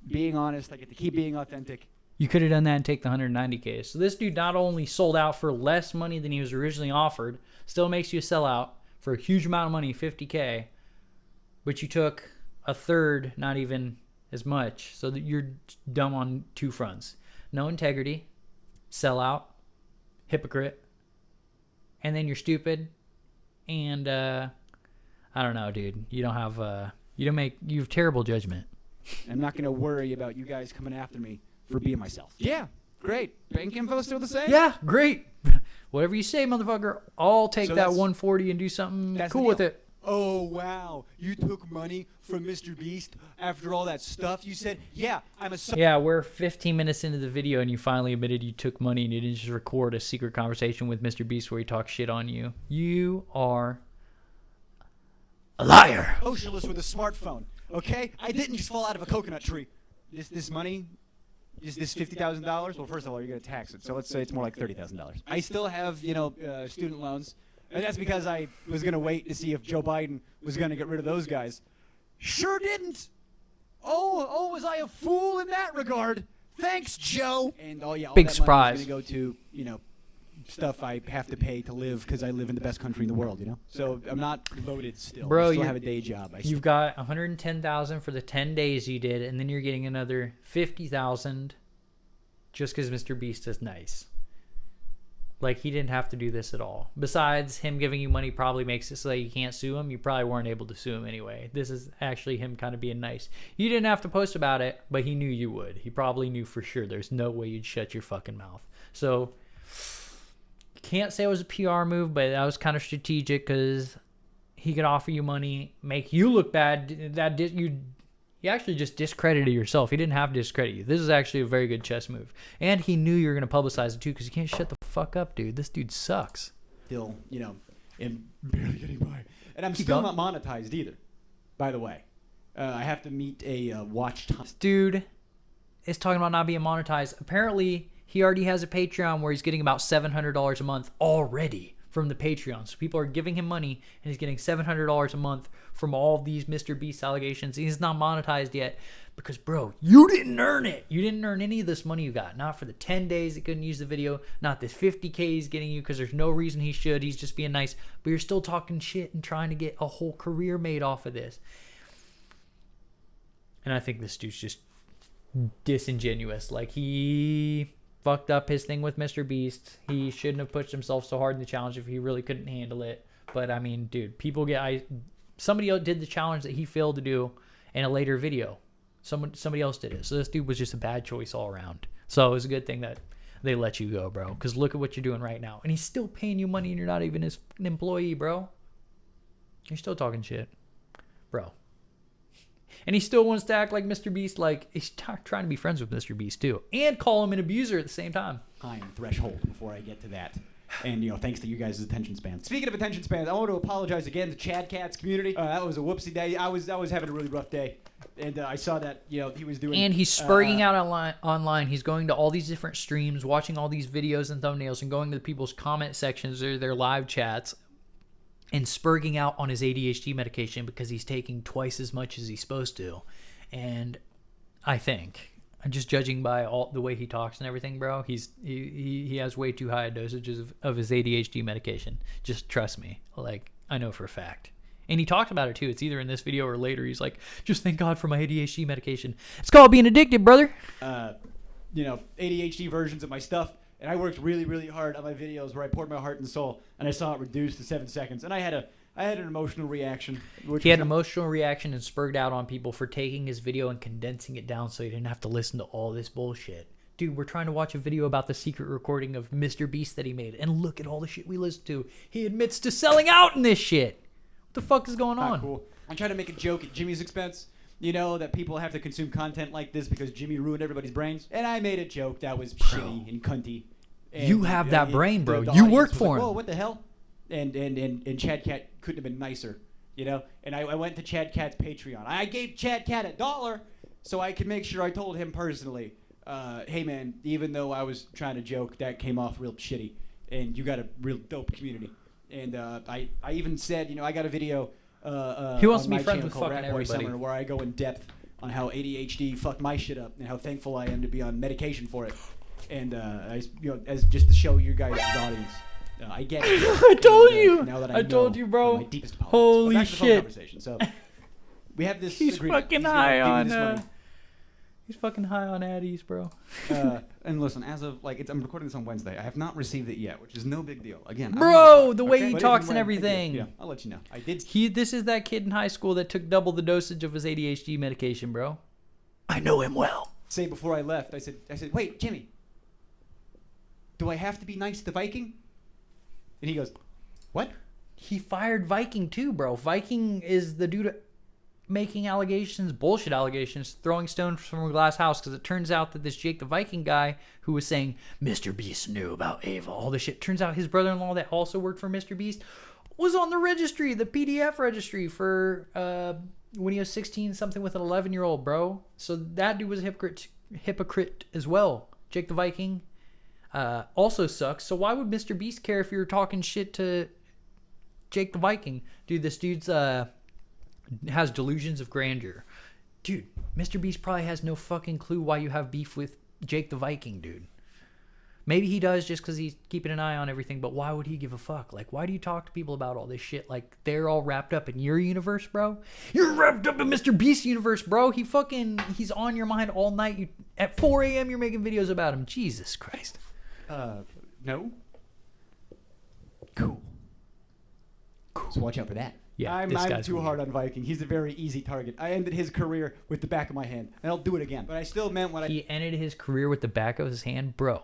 being honest. I get to keep being authentic. You could have done that and take the 190K. So this dude not only sold out for less money than he was originally offered, still makes you a sellout for a huge amount of money, 50K, but you took a third, not even as much. So that you're dumb on two fronts. No integrity, sellout, hypocrite, and then you're stupid. And I don't know, dude. You don't have you have terrible judgment. I'm not going to worry about you guys coming after me for being myself. Yeah, great. Bank info still the same? Yeah, great. Whatever you say, motherfucker. I'll take So that that's- 140 and do something that's cool the with deal. it. Oh, wow. You took money from MrBEAST after all that stuff you said? Yeah, I'm a... Yeah, we're 15 minutes into the video and you finally admitted you took money and you didn't just record a secret conversation with MrBEAST where he talks shit on you. You are a liar. socialist with a smartphone, okay? I didn't just fall out of a coconut tree. This money, this $50,000, well, first of all, you're going to tax it, so let's say it's more like $30,000. I still have, student loans, and that's because I was going to wait to see if Joe Biden was going to get rid of those guys. Sure didn't. Oh, was I a fool in that regard? Thanks, Joe. And all Big that surprise. money is going to go to, stuff I have to pay to live because I live in the best country in the world, So I'm not voted still. Bro, I still you- have a day job. You've got 110,000 for the 10 days you did, and then you're getting another 50,000 just because MrBEAST is nice. Like, he didn't have to do this at all. Besides, him giving you money probably makes it so that you can't sue him. You probably weren't able to sue him anyway. This is actually him kind of being nice. You didn't have to post about it, but he knew you would. He probably knew for sure. There's no way you'd shut your fucking mouth. So, can't say it was a PR move, but that was kind of strategic because he could offer you money, make you look bad. You actually just discredited yourself. He didn't have to discredit you. This is actually a very good chess move. And he knew you were going to publicize it too because you can't shut the fuck up, dude. This dude sucks. Still, am barely getting by. And I'm Keep still going. not monetized either, by the way. I have to meet a watch time. This dude is talking about not being monetized. Apparently, he already has a Patreon where he's getting about $700 a month already from the Patreon. So people are giving him money, and he's getting $700 a month from all of these MrBEAST allegations. He's not monetized yet because, bro, you didn't earn it. You didn't earn any of this money you got. Not for the 10 days he couldn't use the video. Not this 50K he's getting you because there's no reason he should. He's just being nice. But you're still talking shit and trying to get a whole career made off of this. And I think this dude's just disingenuous. Like, he fucked up his thing with MrBEAST. He shouldn't have pushed himself so hard in the challenge if he really couldn't handle it. But I mean, dude, people get somebody else did the challenge that he failed to do in a later video. Somebody else did it. So this dude was just a bad choice all around. So it was a good thing that they let you go, bro. Because look at what you're doing right now. And he's still paying you money and you're not even an employee, bro. You're still talking shit, bro. And he still wants to act like MrBEAST, like he's trying to be friends with MrBEAST too, and call him an abuser at the same time. Time threshold before I get to that. And, thanks to you guys' attention span. Speaking of attention spans, I want to apologize again to Chad Cat's community. That was a whoopsie day. I was having a really rough day. And I saw that, he was doing... And he's spurting out online. He's going to all these different streams, watching all these videos and thumbnails, and going to people's comment sections or their live chats, and spurging out on his ADHD medication because he's taking twice as much as he's supposed to. And I think, I'm just judging by all the way he talks and everything, bro, he has way too high dosages of his ADHD medication. Just trust me. Like, I know for a fact. And he talked about it too. It's either in this video or later. He's like, just thank God for my ADHD medication. It's called being addicted, brother. ADHD versions of my stuff. And I worked really, really hard on my videos where I poured my heart and soul, and I saw it reduced to 7 seconds. And I had an emotional reaction. He had an emotional reaction and spurred out on people for taking his video and condensing it down so he didn't have to listen to all this bullshit. Dude, we're trying to watch a video about the secret recording of MrBEAST that he made, and look at all the shit we listened to. He admits to selling out in this shit. What the fuck is going on? Cool. I'm trying to make a joke at Jimmy's expense. That people have to consume content like this because Jimmy ruined everybody's brains. And I made a joke that was shitty and cunty. And, you have that brain, bro. The You worked for him. Whoa, what the hell? And Chad Cat couldn't have been nicer, And I went to Chad Cat's Patreon. I gave Chad Cat $1 so I could make sure I told him personally, hey man, even though I was trying to joke, that came off real shitty, and you got a real dope community. And I even said, I got a video. He wants to on be my friends channel with called fucking Rat Boy everybody. Summer, where I go in depth on how ADHD fucked my shit up and how thankful I am to be on medication for it. And as just to show you guys the audience, I get it. I told you. Now that I told you, bro. My deepest apologies. Holy Back to the phone shit. conversation. So we have this. He's agreement. fucking He's gonna high give me on. this money. He's fucking high on Addies, bro. And listen, as of I'm recording this on Wednesday. I have not received it yet, which is no big deal. Again, Bro, the way he But talks even and when I do, everything. yeah, I'll let you know. I did. This is that kid in high school that took double the dosage of his ADHD medication, bro. I know him well. Say before I left, I said, wait, Jimmy, do I have to be nice to Viking? And he goes, what? He fired Viking too, bro. Viking is the dude making allegations, bullshit allegations, throwing stones from a glass house, because it turns out that this Jake the Viking guy who was saying MrBEAST knew about Ava, all this shit, turns out his brother-in-law that also worked for MrBEAST was on the registry, the PDF registry for when he was 16 something with an 11-year-old, bro. So that dude was a hypocrite as well. Jake the Viking also sucks. So why would MrBEAST care if you were talking shit to Jake the Viking? Dude, this dude's has delusions of grandeur. Dude, MrBEAST probably has no fucking clue why you have beef with Jake the Viking, dude. Maybe he does just because he's keeping an eye on everything, but why would he give a fuck? Like, why do you talk to people about all this shit? Like, they're all wrapped up in your universe, bro? You're wrapped up in MrBEAST's universe, bro. He's on your mind all night. At 4 a.m., you're making videos about him. Jesus Christ. No. Cool. So watch out for that. Yeah, I'm this guy's too weird. hard on Viking. He's a very easy target. I ended his career with the back of my hand, and I'll do it again. But I still meant what He ended his career with the back of his hand, bro.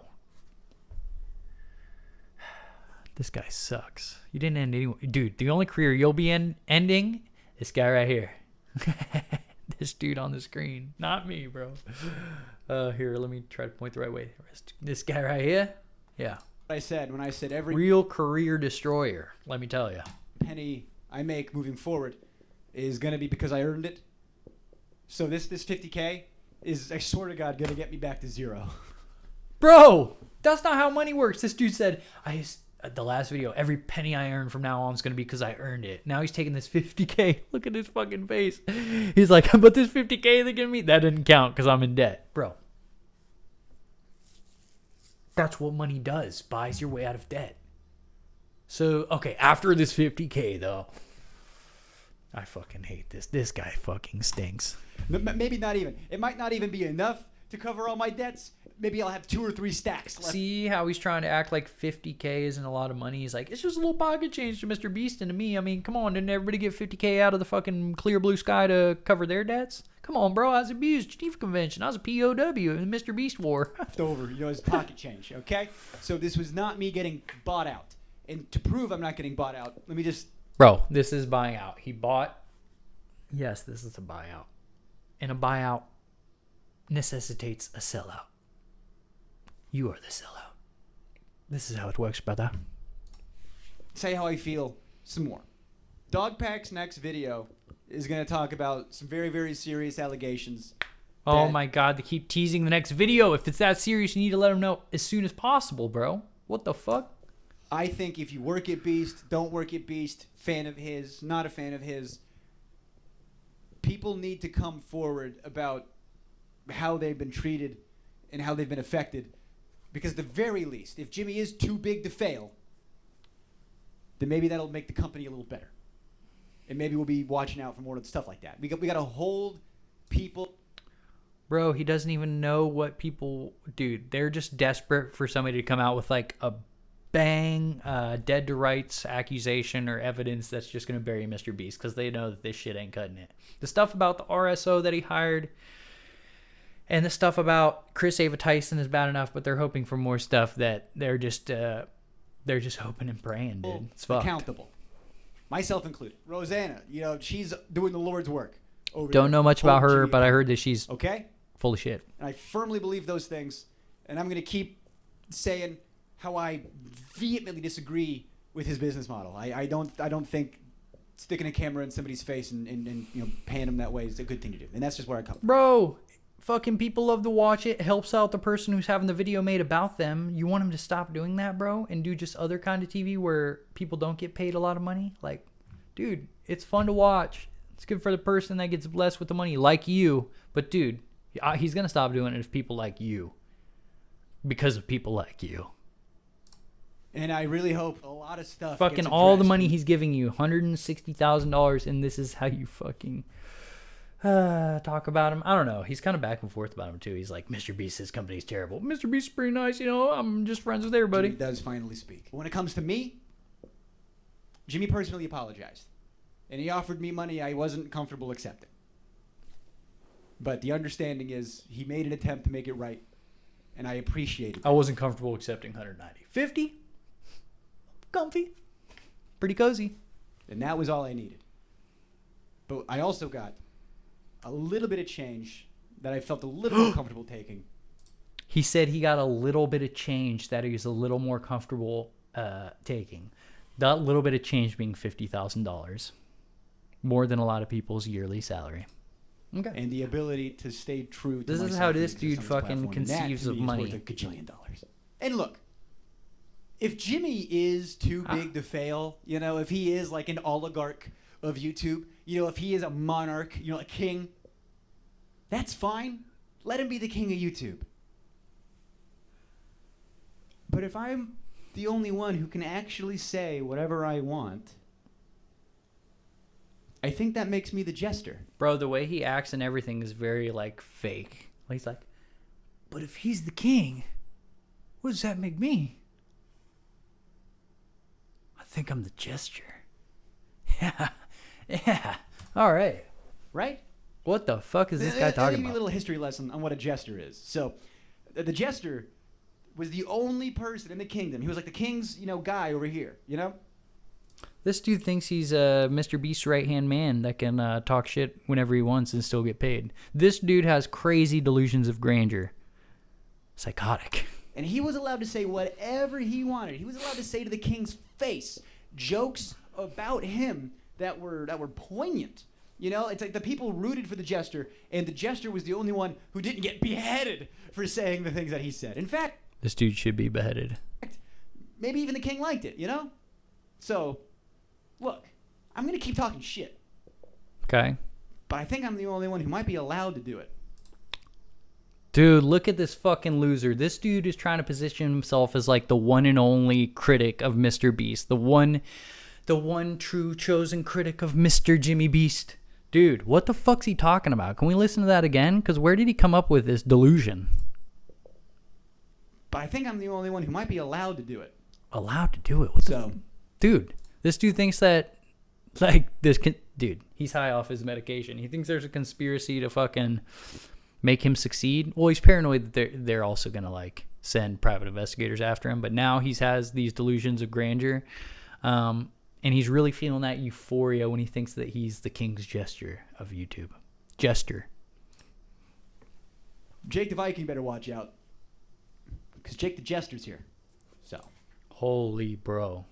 This guy sucks. You didn't end any, dude. The only career you'll be ending, this guy right here. This dude on the screen, not me, bro. Here, let me try to point the right way. This guy right here, yeah. I said when I said every Real career destroyer. Let me tell you. penny I make moving forward is gonna be because I earned it. So this 50K is, I swear to God, gonna get me back to zero. Bro, that's not how money works. This dude said, the last video, every penny I earn from now on is going to be because I earned it. Now he's taking this 50K. Look at his fucking face. He's like, but this 50K they're giving me, that didn't count because I'm in debt. Bro. That's what money does. Buys your way out of debt. So, okay, after this 50K, though, I fucking hate this. This guy fucking stinks. Maybe not even. It might not even be enough to cover all my debts. Maybe I'll have 2 or 3 stacks left. See how he's trying to act like 50K isn't a lot of money? He's like, it's just a little pocket change to Mr. Beast and to me. I mean, come on, didn't everybody get 50K out of the fucking clear blue sky to cover their debts? Come on, bro. I was abused. Geneva Convention. I was a POW in the Mr. Beast War. Left over, as pocket change, okay? So this was not me getting bought out. And to prove I'm not getting bought out, let me just... Bro, this is buying out. He bought... Yes, this is a buyout. And a buyout necessitates a sellout. You are the sellout. This is how it works, brother. Say how I feel some more. Dogpack's next video is going to talk about some very, very serious allegations. Oh my god, they keep teasing the next video. If it's that serious, you need to let them know as soon as possible, bro. What the fuck? I think if you work at Beast, don't work at Beast, fan of his, not a fan of his, people need to come forward about how they've been treated and how they've been affected. Because at the very least, if Jimmy is too big to fail, then maybe that'll make the company a little better. And maybe we'll be watching out for more stuff like that. We got to hold people. Bro, he doesn't even know what people... Dude, they're just desperate for somebody to come out with like a bang, dead to rights accusation or evidence that's just going to bury Mr. Beast because they know that this shit ain't cutting it. The stuff about the RSO that he hired... And the stuff about Chris Ava Tyson is bad enough, but they're hoping for more stuff that they're just hoping and praying, dude. It's fucked. Accountable. Myself included. Rosanna, she's doing the Lord's work. Don't know much about her, but I heard that she's full of shit. And I firmly believe those things, and I'm going to keep saying how I vehemently disagree with his business model. I don't think sticking a camera in somebody's face and paying them that way is a good thing to do. And that's just where I come from. Bro, fucking people love to watch it. It helps out the person who's having the video made about them. You want him to stop doing that, bro, and do just other kind of TV where people don't get paid a lot of money? Like, dude, it's fun to watch. It's good for the person that gets blessed with the money, like you. But, dude, he's going to stop doing it if people like you. Because of people like you. And I really hope a lot of stuff fucking gets all the addressed. money he's giving you, $160,000, and this is how you fucking... talk about him. I don't know. He's kind of back and forth about him too. He's like, Mr. Beast, his company's terrible. Mr. Beast's pretty nice, I'm just friends with everybody. Jimmy does finally speak. When it comes to me, Jimmy personally apologized. And he offered me money I wasn't comfortable accepting. But the understanding is he made an attempt to make it right. And I appreciate it. I wasn't comfortable accepting 190. 50? Comfy. Pretty cozy. And that was all I needed. But I also got a little bit of change that I felt a little more comfortable taking. He said he got a little bit of change that he's a little more comfortable taking. That little bit of change being $50,000. More than a lot of people's yearly salary. Okay. And the ability to stay true to This is myself how and this exist dude on this fucking platform. And that, conceives to of me, is money. worth $1 gajillion. And look, if Jimmy is too big to fail, if he is like an oligarch of YouTube, if he is a monarch, a king, that's fine. Let him be the king of YouTube. But if I'm the only one who can actually say whatever I want, I think that makes me the jester. Bro, the way he acts and everything is very, like, fake. He's like, but if he's the king, what does that make me? I think I'm the jester. Yeah. All right. Right? What the fuck is this guy I'll talking give you a about? little history lesson on what a jester is. So, the jester was the only person in the kingdom. He was like the king's, guy over here, This dude thinks he's Mr. Beast's right-hand man that can talk shit whenever he wants and still get paid. This dude has crazy delusions of grandeur. Psychotic. And he was allowed to say whatever he wanted. He was allowed to say to the king's face jokes about him that were poignant. It's like the people rooted for the jester, and the jester was the only one who didn't get beheaded for saying the things that he said. In fact, This dude should be beheaded. maybe even the king liked it, So, look, I'm going to keep talking shit. Okay. But I think I'm the only one who might be allowed to do it. Dude, look at this fucking loser. This dude is trying to position himself as like the one and only critic of Mr. Beast. The one true chosen critic of Mr. Jimmy Beast. Dude, what the fuck's he talking about? Can we listen to that again? Because where did he come up with this delusion? But I think I'm the only one who might be allowed to do it. Allowed to do it? What the dude, this dude thinks that, like, dude, he's high off his medication. He thinks there's a conspiracy to fucking make him succeed. Well, he's paranoid that they're also going to, like, send private investigators after him. But now he has these delusions of grandeur. And he's really feeling that euphoria when he thinks that he's the king's jester of YouTube. Jester. Jake the Viking better watch out. Because Jake the Jester's here. So. Holy bro.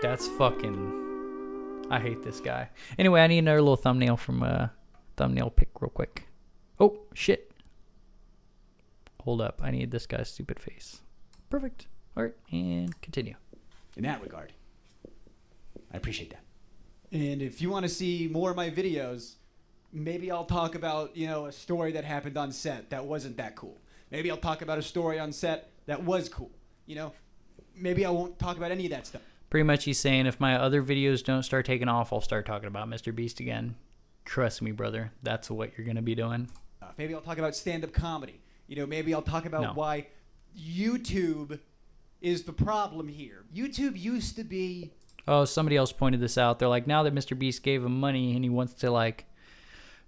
That's fucking... I hate this guy. Anyway, I need another little thumbnail from thumbnail pick real quick. Oh, shit. Hold up. I need this guy's stupid face. Perfect. All right, and continue. In that regard, I appreciate that. And if you want to see more of my videos, maybe I'll talk about, a story that happened on set that wasn't that cool. Maybe I'll talk about a story on set that was cool. Maybe I won't talk about any of that stuff. Pretty much he's saying if my other videos don't start taking off, I'll start talking about MrBEAST again. Trust me, brother. That's what you're going to be doing. Maybe I'll talk about stand-up comedy. Maybe I'll talk about why YouTube is the problem here. YouTube used to be... Oh, somebody else pointed this out. They're like, now that MrBEAST gave him money and he wants to, like,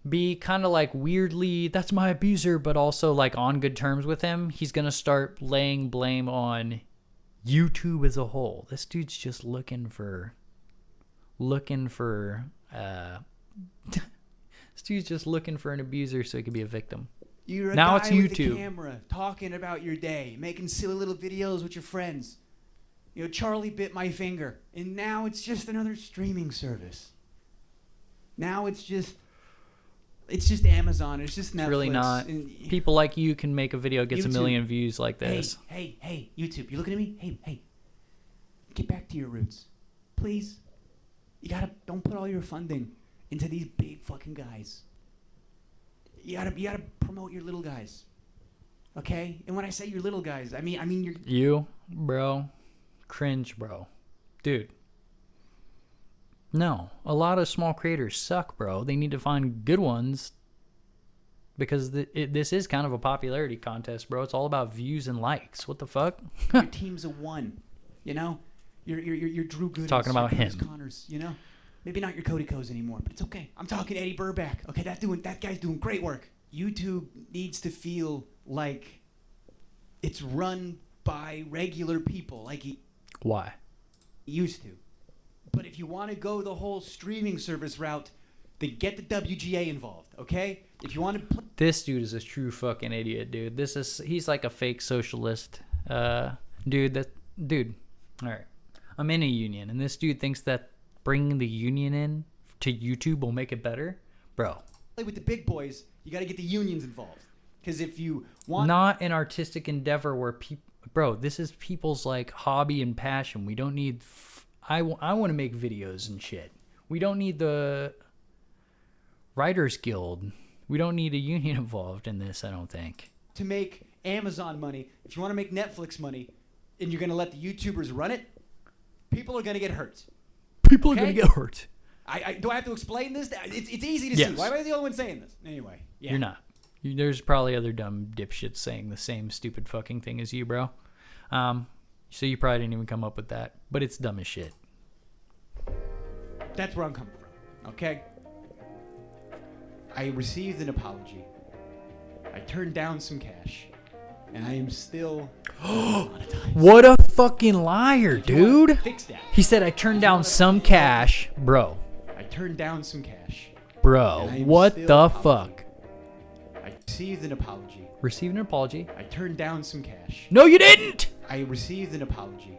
be kind of, like, weirdly, that's my abuser, but also, like, on good terms with him, he's going to start laying blame on YouTube as a whole. This dude's just looking for this dude's just looking for an abuser so he could be a victim. You're a now guy it's YouTube. With the camera, talking about your day, making silly little videos with your friends. Charlie bit my finger, and now it's just another streaming service. Now it's just Amazon. It's just Netflix. It's really not. People like you can make a video, gets YouTube. 1 million views like this. Hey, YouTube, you looking at me? Hey, get back to your roots, please. Don't put all your funding into these big fucking guys. You gotta promote your little guys, okay? And when I say your little guys, I mean you, bro, cringe, bro, dude. No, a lot of small creators suck, bro. They need to find good ones because this is kind of a popularity contest, bro. It's all about views and likes. What the fuck? Your team's a one, You're Drew Gooden. Talking about him. Connors, Maybe not your Cody Coes anymore, but it's okay. I'm talking Eddie Burback. Okay, that guy's doing great work. YouTube needs to feel like it's run by regular people, like he used to. But if you want to go the whole streaming service route, then get the WGA involved, okay? If you want to this dude is a true fucking idiot, dude. He's like a fake socialist. Dude. All right. I'm in a union, and this dude thinks that bringing the union in to YouTube will make it better? Bro. With the big boys, you got to get the unions involved. Because if you want... Not an artistic endeavor where people... Bro, this is people's, like, hobby and passion. We don't need... I want to make videos and shit. We don't need the Writers Guild. We don't need a union involved in this, I don't think. To make Amazon money, if you want to make Netflix money, and you're going to let the YouTubers run it, people are going to get hurt. People are going to get hurt. Do I have to explain this? It's easy to see. Why am I the only one saying this? Anyway, yeah. You're not. There's probably other dumb dipshits saying the same stupid fucking thing as you, bro. So you probably didn't even come up with that. But it's dumb as shit. That's where I'm coming from, okay? I received an apology. I turned down some cash. And I am still monetized. What a fucking liar, dude. Fix that. He said I turned down some cash. Bro. I turned down some cash. Bro, what the fuck? I received an apology. Received an apology? I turned down some cash. No, you didn't! I received an apology.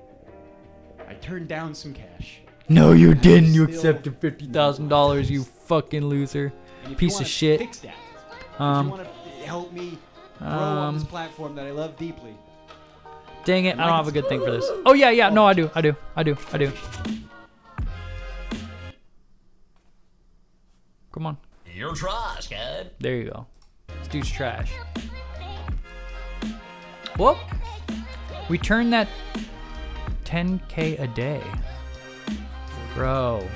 I turned down some cash. No, you didn't. You accepted $50,000, you fucking loser. Piece of shit. Fix that. If you want to help me grow on this platform that I love deeply. Dang it, I don't have a good thing for this. Oh, yeah, no, I do. Come on. You're trash, kid. There you go. This dude's trash. Whoop. We turned that 10K a day. Bro.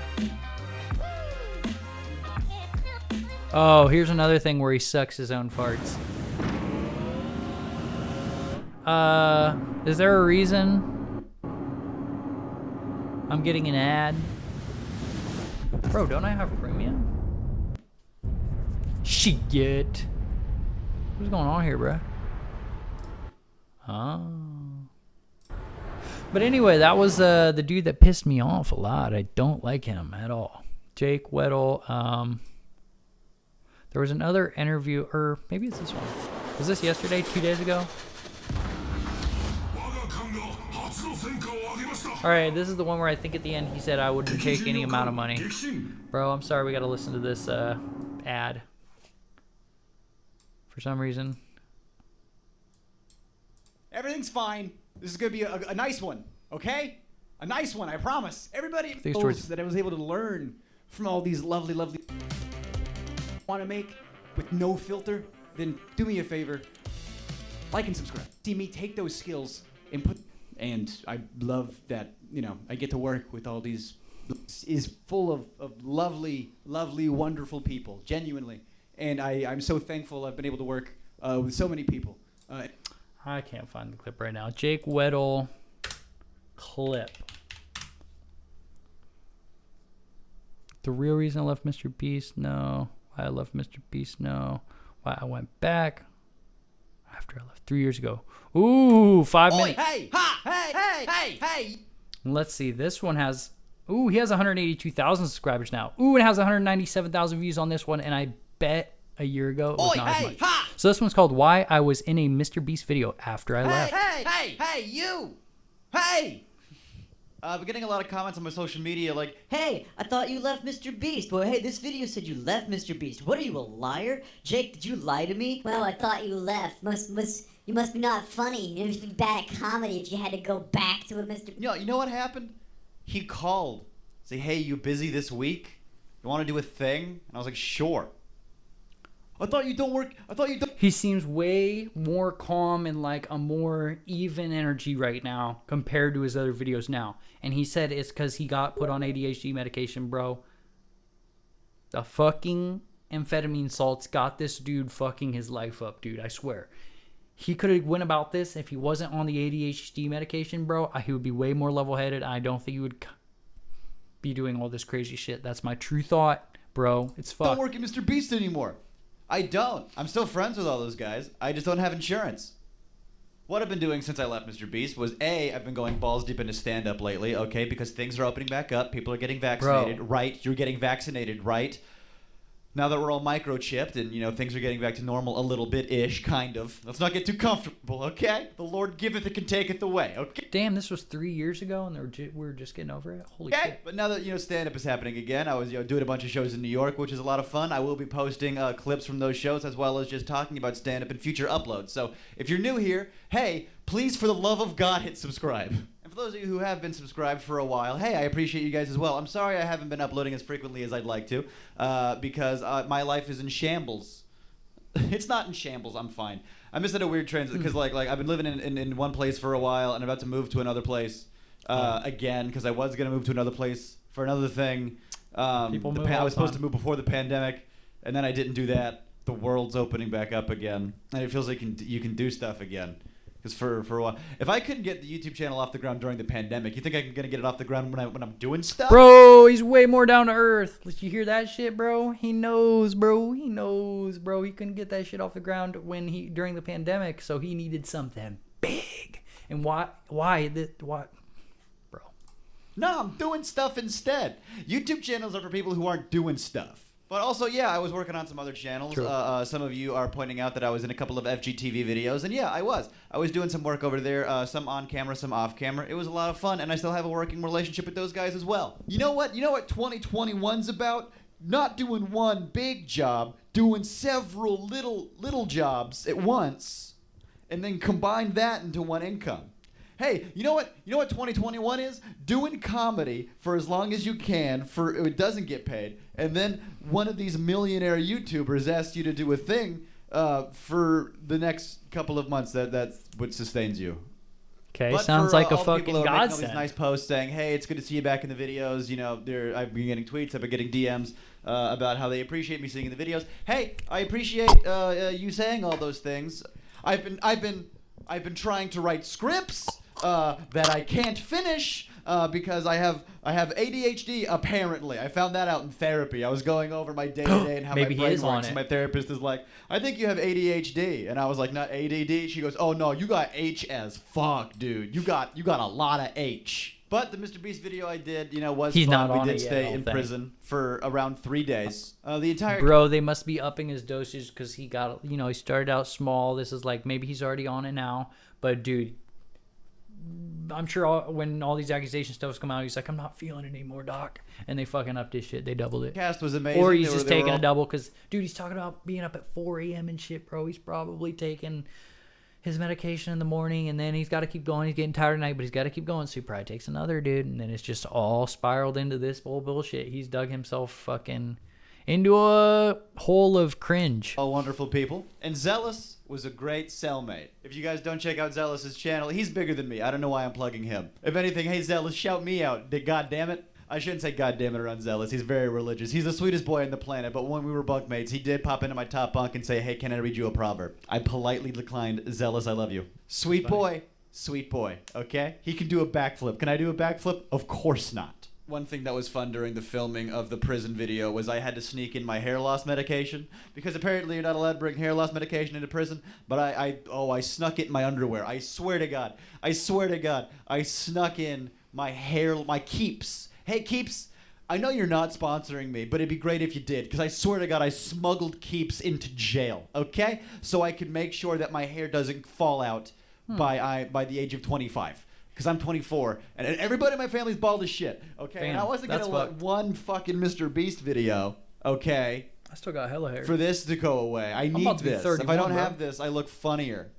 Oh, here's another thing where he sucks his own farts. Is there a reason I'm getting an ad? Bro, don't I have premium? Shit. What's going on here, bro? Oh. But anyway, that was the dude that pissed me off a lot. I don't like him at all. Jake Weddle. There was another interview, or maybe it's this one. Was this yesterday, 2 days ago? Alright, this is the one where I think at the end he said I wouldn't take any amount of money. Bro, I'm sorry we gotta listen to this ad. For some reason. Everything's fine. This is gonna be a nice one, okay? A nice one, I promise. Everybody knows that I was able to learn from all these lovely, lovely... Want to make with no filter? Then do me a favor. Like and subscribe. See me take those skills and put... And I love that, you know, I get to work with all these... is full of lovely, lovely, wonderful people, genuinely. And I'm so thankful I've been able to work with so many people. I can't find the clip right now. Jake Weddle clip. The real reason I left MrBEAST? No. Why I left MrBEAST? No. Why I went back after I left 3 years ago. Ooh, 5 minutes. Hey, ha, hey. Let's see. This one has... Ooh, he has 182,000 subscribers now. Ooh, it has 197,000 views on this one, and I bet a year ago it was not as much. So this one's called Why I Was in a MrBEAST Video After I Left. Hey, you! Hey! I've been getting a lot of comments on my social media like, Hey, I thought you left MrBEAST. Well, hey, this video said you left MrBEAST. What are you, a liar? Jake, did you lie to me? Well, I thought you left. You must be not funny. You must be bad at comedy if you had to go back to a Mr. you know what happened? He called. Say, hey, you busy this week? You want to do a thing? And I was like, sure. I thought you don't work. He seems way more calm and like a more even energy right now compared to his other videos now. And he said it's because he got put on ADHD medication, bro. The fucking amphetamine salts got this dude fucking his life up, dude. I swear. He could have went about this if he wasn't on the ADHD medication, bro. He would be way more level-headed. I don't think he would be doing all this crazy shit. That's my true thought, bro. It's fucked. Don't work at MrBEAST anymore. I don't. I'm still friends with all those guys. I just don't have insurance. What I've been doing since I left MrBEAST was I've been going balls deep into stand-up lately, okay, because things are opening back up. People are getting vaccinated, right? You're getting vaccinated, right? Now that we're all microchipped and, you know, things are getting back to normal a little bit-ish, kind of. Let's not get too comfortable, okay? The Lord giveth and can taketh away, okay? Damn, this was 3 years ago and we were just getting over it? Holy shit. But now that, you know, stand-up is happening again, I was, you know, doing a bunch of shows in New York, which is a lot of fun. I will be posting clips from those shows as well as just talking about stand-up in future uploads. So if you're new here, hey, please, for the love of God, hit subscribe. And for those of you who have been subscribed for a while, hey, I appreciate you guys as well. I'm sorry I haven't been uploading as frequently as I'd like to because my life is in shambles. It's not in shambles. I'm fine. I'm just at a weird transit because like I've been living in one place for a while and I'm about to move to another place again because I was gonna move to another place for another thing. I was supposed to move before the pandemic, and then I didn't do that. The world's opening back up again, and it feels like you can do stuff again. Because for a while, if I couldn't get the YouTube channel off the ground during the pandemic, you think I'm gonna get it off the ground when I'm doing stuff? Bro, he's way more down to earth. Did you hear that shit, bro? He knows, bro. He knows, bro. He couldn't get that shit off the ground during the pandemic, so he needed something big. And why, bro? No, I'm doing stuff instead. YouTube channels are for people who aren't doing stuff. But also, yeah, I was working on some other channels. Some of you are pointing out that I was in a couple of FGTV videos, and yeah, I was. I was doing some work over there, some on camera, some off camera. It was a lot of fun, and I still have a working relationship with those guys as well. You know what? 2021's about? Not doing one big job, doing several little jobs at once, and then combine that into one income. Hey, you know what 2021 is? Doing comedy for as long as you can, for it doesn't get paid, and then one of these millionaire YouTubers asks you to do a thing for the next couple of months. That's what sustains you. Okay, But sounds for, like a all the people fucking that are making all godsend. these nice posts saying, "Hey, it's good to see you back in the videos." You know, I've been getting tweets, I've been getting DMs about how they appreciate me seeing in the videos. Hey, I appreciate you saying all those things. I've been trying to write scripts that I can't finish because I have ADHD. Apparently, I found that out in therapy. I was going over my day to day and how Maybe my he brain is on works. it. And my therapist is like, "I think you have ADHD," and I was like, "Not ADD." She goes, "Oh no, you got H as fuck, dude. You got a lot of H." But the MrBEAST video I did, was He's fun. not We on did it yet, I stay don't in think. prison for around 3 days. The entire Bro, they must be upping his dosage because he got, he started out small. This is like, maybe he's already on it now. But, dude, I'm sure when all these accusation stuffs come out, he's like, "I'm not feeling it anymore, doc." And they fucking upped his shit. They doubled it. cast was amazing. Or he's They were- just they were taking all- a double because, dude, he's talking about being up at 4 a.m. and shit, bro. He's probably taking his medication in the morning, and then he's got to keep going. He's getting tired at night, but he's got to keep going. So he probably takes another, dude, and then it's just all spiraled into this whole bullshit. He's dug himself fucking into a hole of cringe. all wonderful people. And Zealous was a great cellmate. If you guys don't check out Zealous's channel, he's bigger than me. I don't know why I'm plugging him. If anything, hey Zealous, shout me out. God damn it. I shouldn't say God damn it around Zealous. He's very religious. He's the sweetest boy on the planet. But when we were bunkmates, he did pop into my top bunk and say, "Hey, can I read you a proverb?" I politely declined. "Zealous, I love you." Sweet boy. Sweet boy. Okay? He can do a backflip. Can I do a backflip? Of course not. One thing that was fun during the filming of the prison video was I had to sneak in my hair loss medication because apparently you're not allowed to bring hair loss medication into prison. But I snuck it in my underwear. I swear to God, I snuck in my Keeps. Hey Keeps, I know you're not sponsoring me, but it'd be great if you did, because I swear to God, I smuggled Keeps into jail. Okay, so I could make sure that my hair doesn't fall out by the age of 25. Because I'm 24, and everybody in my family's bald as shit, okay? Damn, and I wasn't going that's to let fucked. one fucking MrBEAST video, okay, I still got hella hair. for this to go away. I need about to be this. If I 31, don't bro. have this, I look funnier.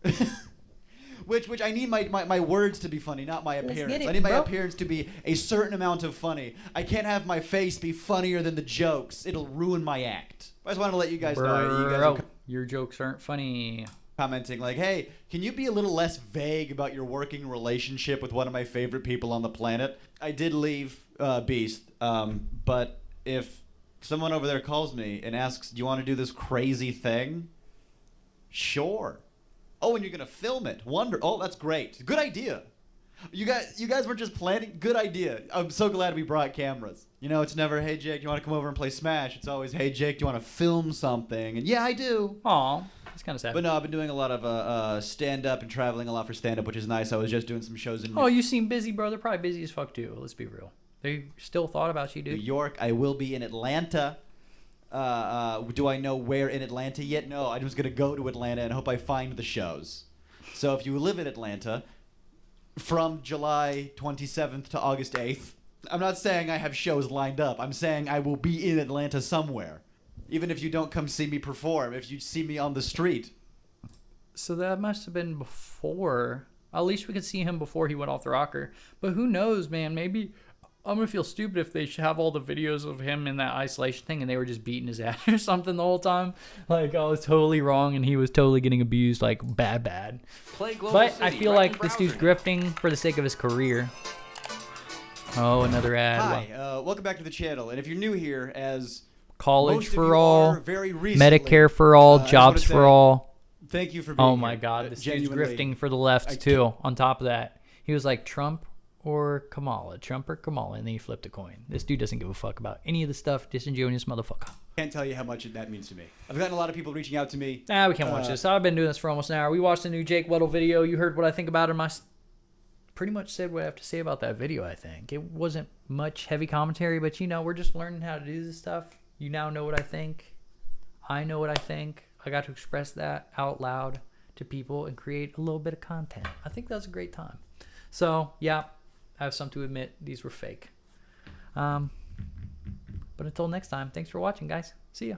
Which I need my words to be funny, not my appearance. get it, I need my bro. appearance to be a certain amount of funny. I can't have my face be funnier than the jokes. It'll ruin my act. I just want to let you guys know. You guys are Bro, your jokes aren't funny. commenting like, "Hey, can you be a little less vague about your working relationship with one of my favorite people on the planet?" I did leave Beast, but if someone over there calls me and asks, "Do you want to do this crazy thing?" Sure. Oh, and you're gonna film it. Oh, that's great. Good idea. You guys were just planning. Good idea. I'm so glad we brought cameras. It's never, "Hey Jake, you want to come over and play Smash?" It's always, "Hey Jake, do you want to film something?" And yeah, I do. Aw, that's kind of sad. But no, I've been doing a lot of stand-up and traveling a lot for stand-up, which is nice. I was just doing some shows in Oh, you seem busy, bro. They're probably busy as fuck, too. Let's be real. They still thought about you, New dude. York. I will be in Atlanta. Do I know where in Atlanta yet? No, I'm just going to go to Atlanta and hope I find the shows. So if you live in Atlanta, from July 27th to August 8th, I'm not saying I have shows lined up. I'm saying I will be in Atlanta somewhere. Even if you don't come see me perform, if you see me on the street. So that must have been before. At least we could see him before he went off the rocker. But who knows, man? Maybe I'm going to feel stupid if they have all the videos of him in that isolation thing and they were just beating his ass or something the whole time. Like, I was totally wrong and he was totally getting abused, like, bad. Play Global But City I feel right in like this dude's browser. grifting for the sake of his career. Oh, another ad. Hi, welcome back to the channel. And if you're new here, as College most of for you all, are very recently, Medicare for all, I just jobs wanna for say all. Thank you for being Oh here. my God, this dude's Genuinely. grifting for the left too. On top of that, he was like Trump or Kamala, and then he flipped a coin. This dude doesn't give a fuck about any of the stuff. Disingenuous motherfucker. Can't tell you how much that means to me. I've gotten a lot of people reaching out to me. Nah, we can't watch this. I've been doing this for almost an hour. We watched the new Jake WEDDLE video. You heard what I think about him. Pretty much said what I have to say about that video, I think. It wasn't much heavy commentary, but we're just learning how to do this stuff. You now know what I think. I know what I think. I got to express that out loud to people and create a little bit of content. I think that's a great time. So, yeah, I have some to admit. These were fake. But until next time, thanks for watching, guys. See ya.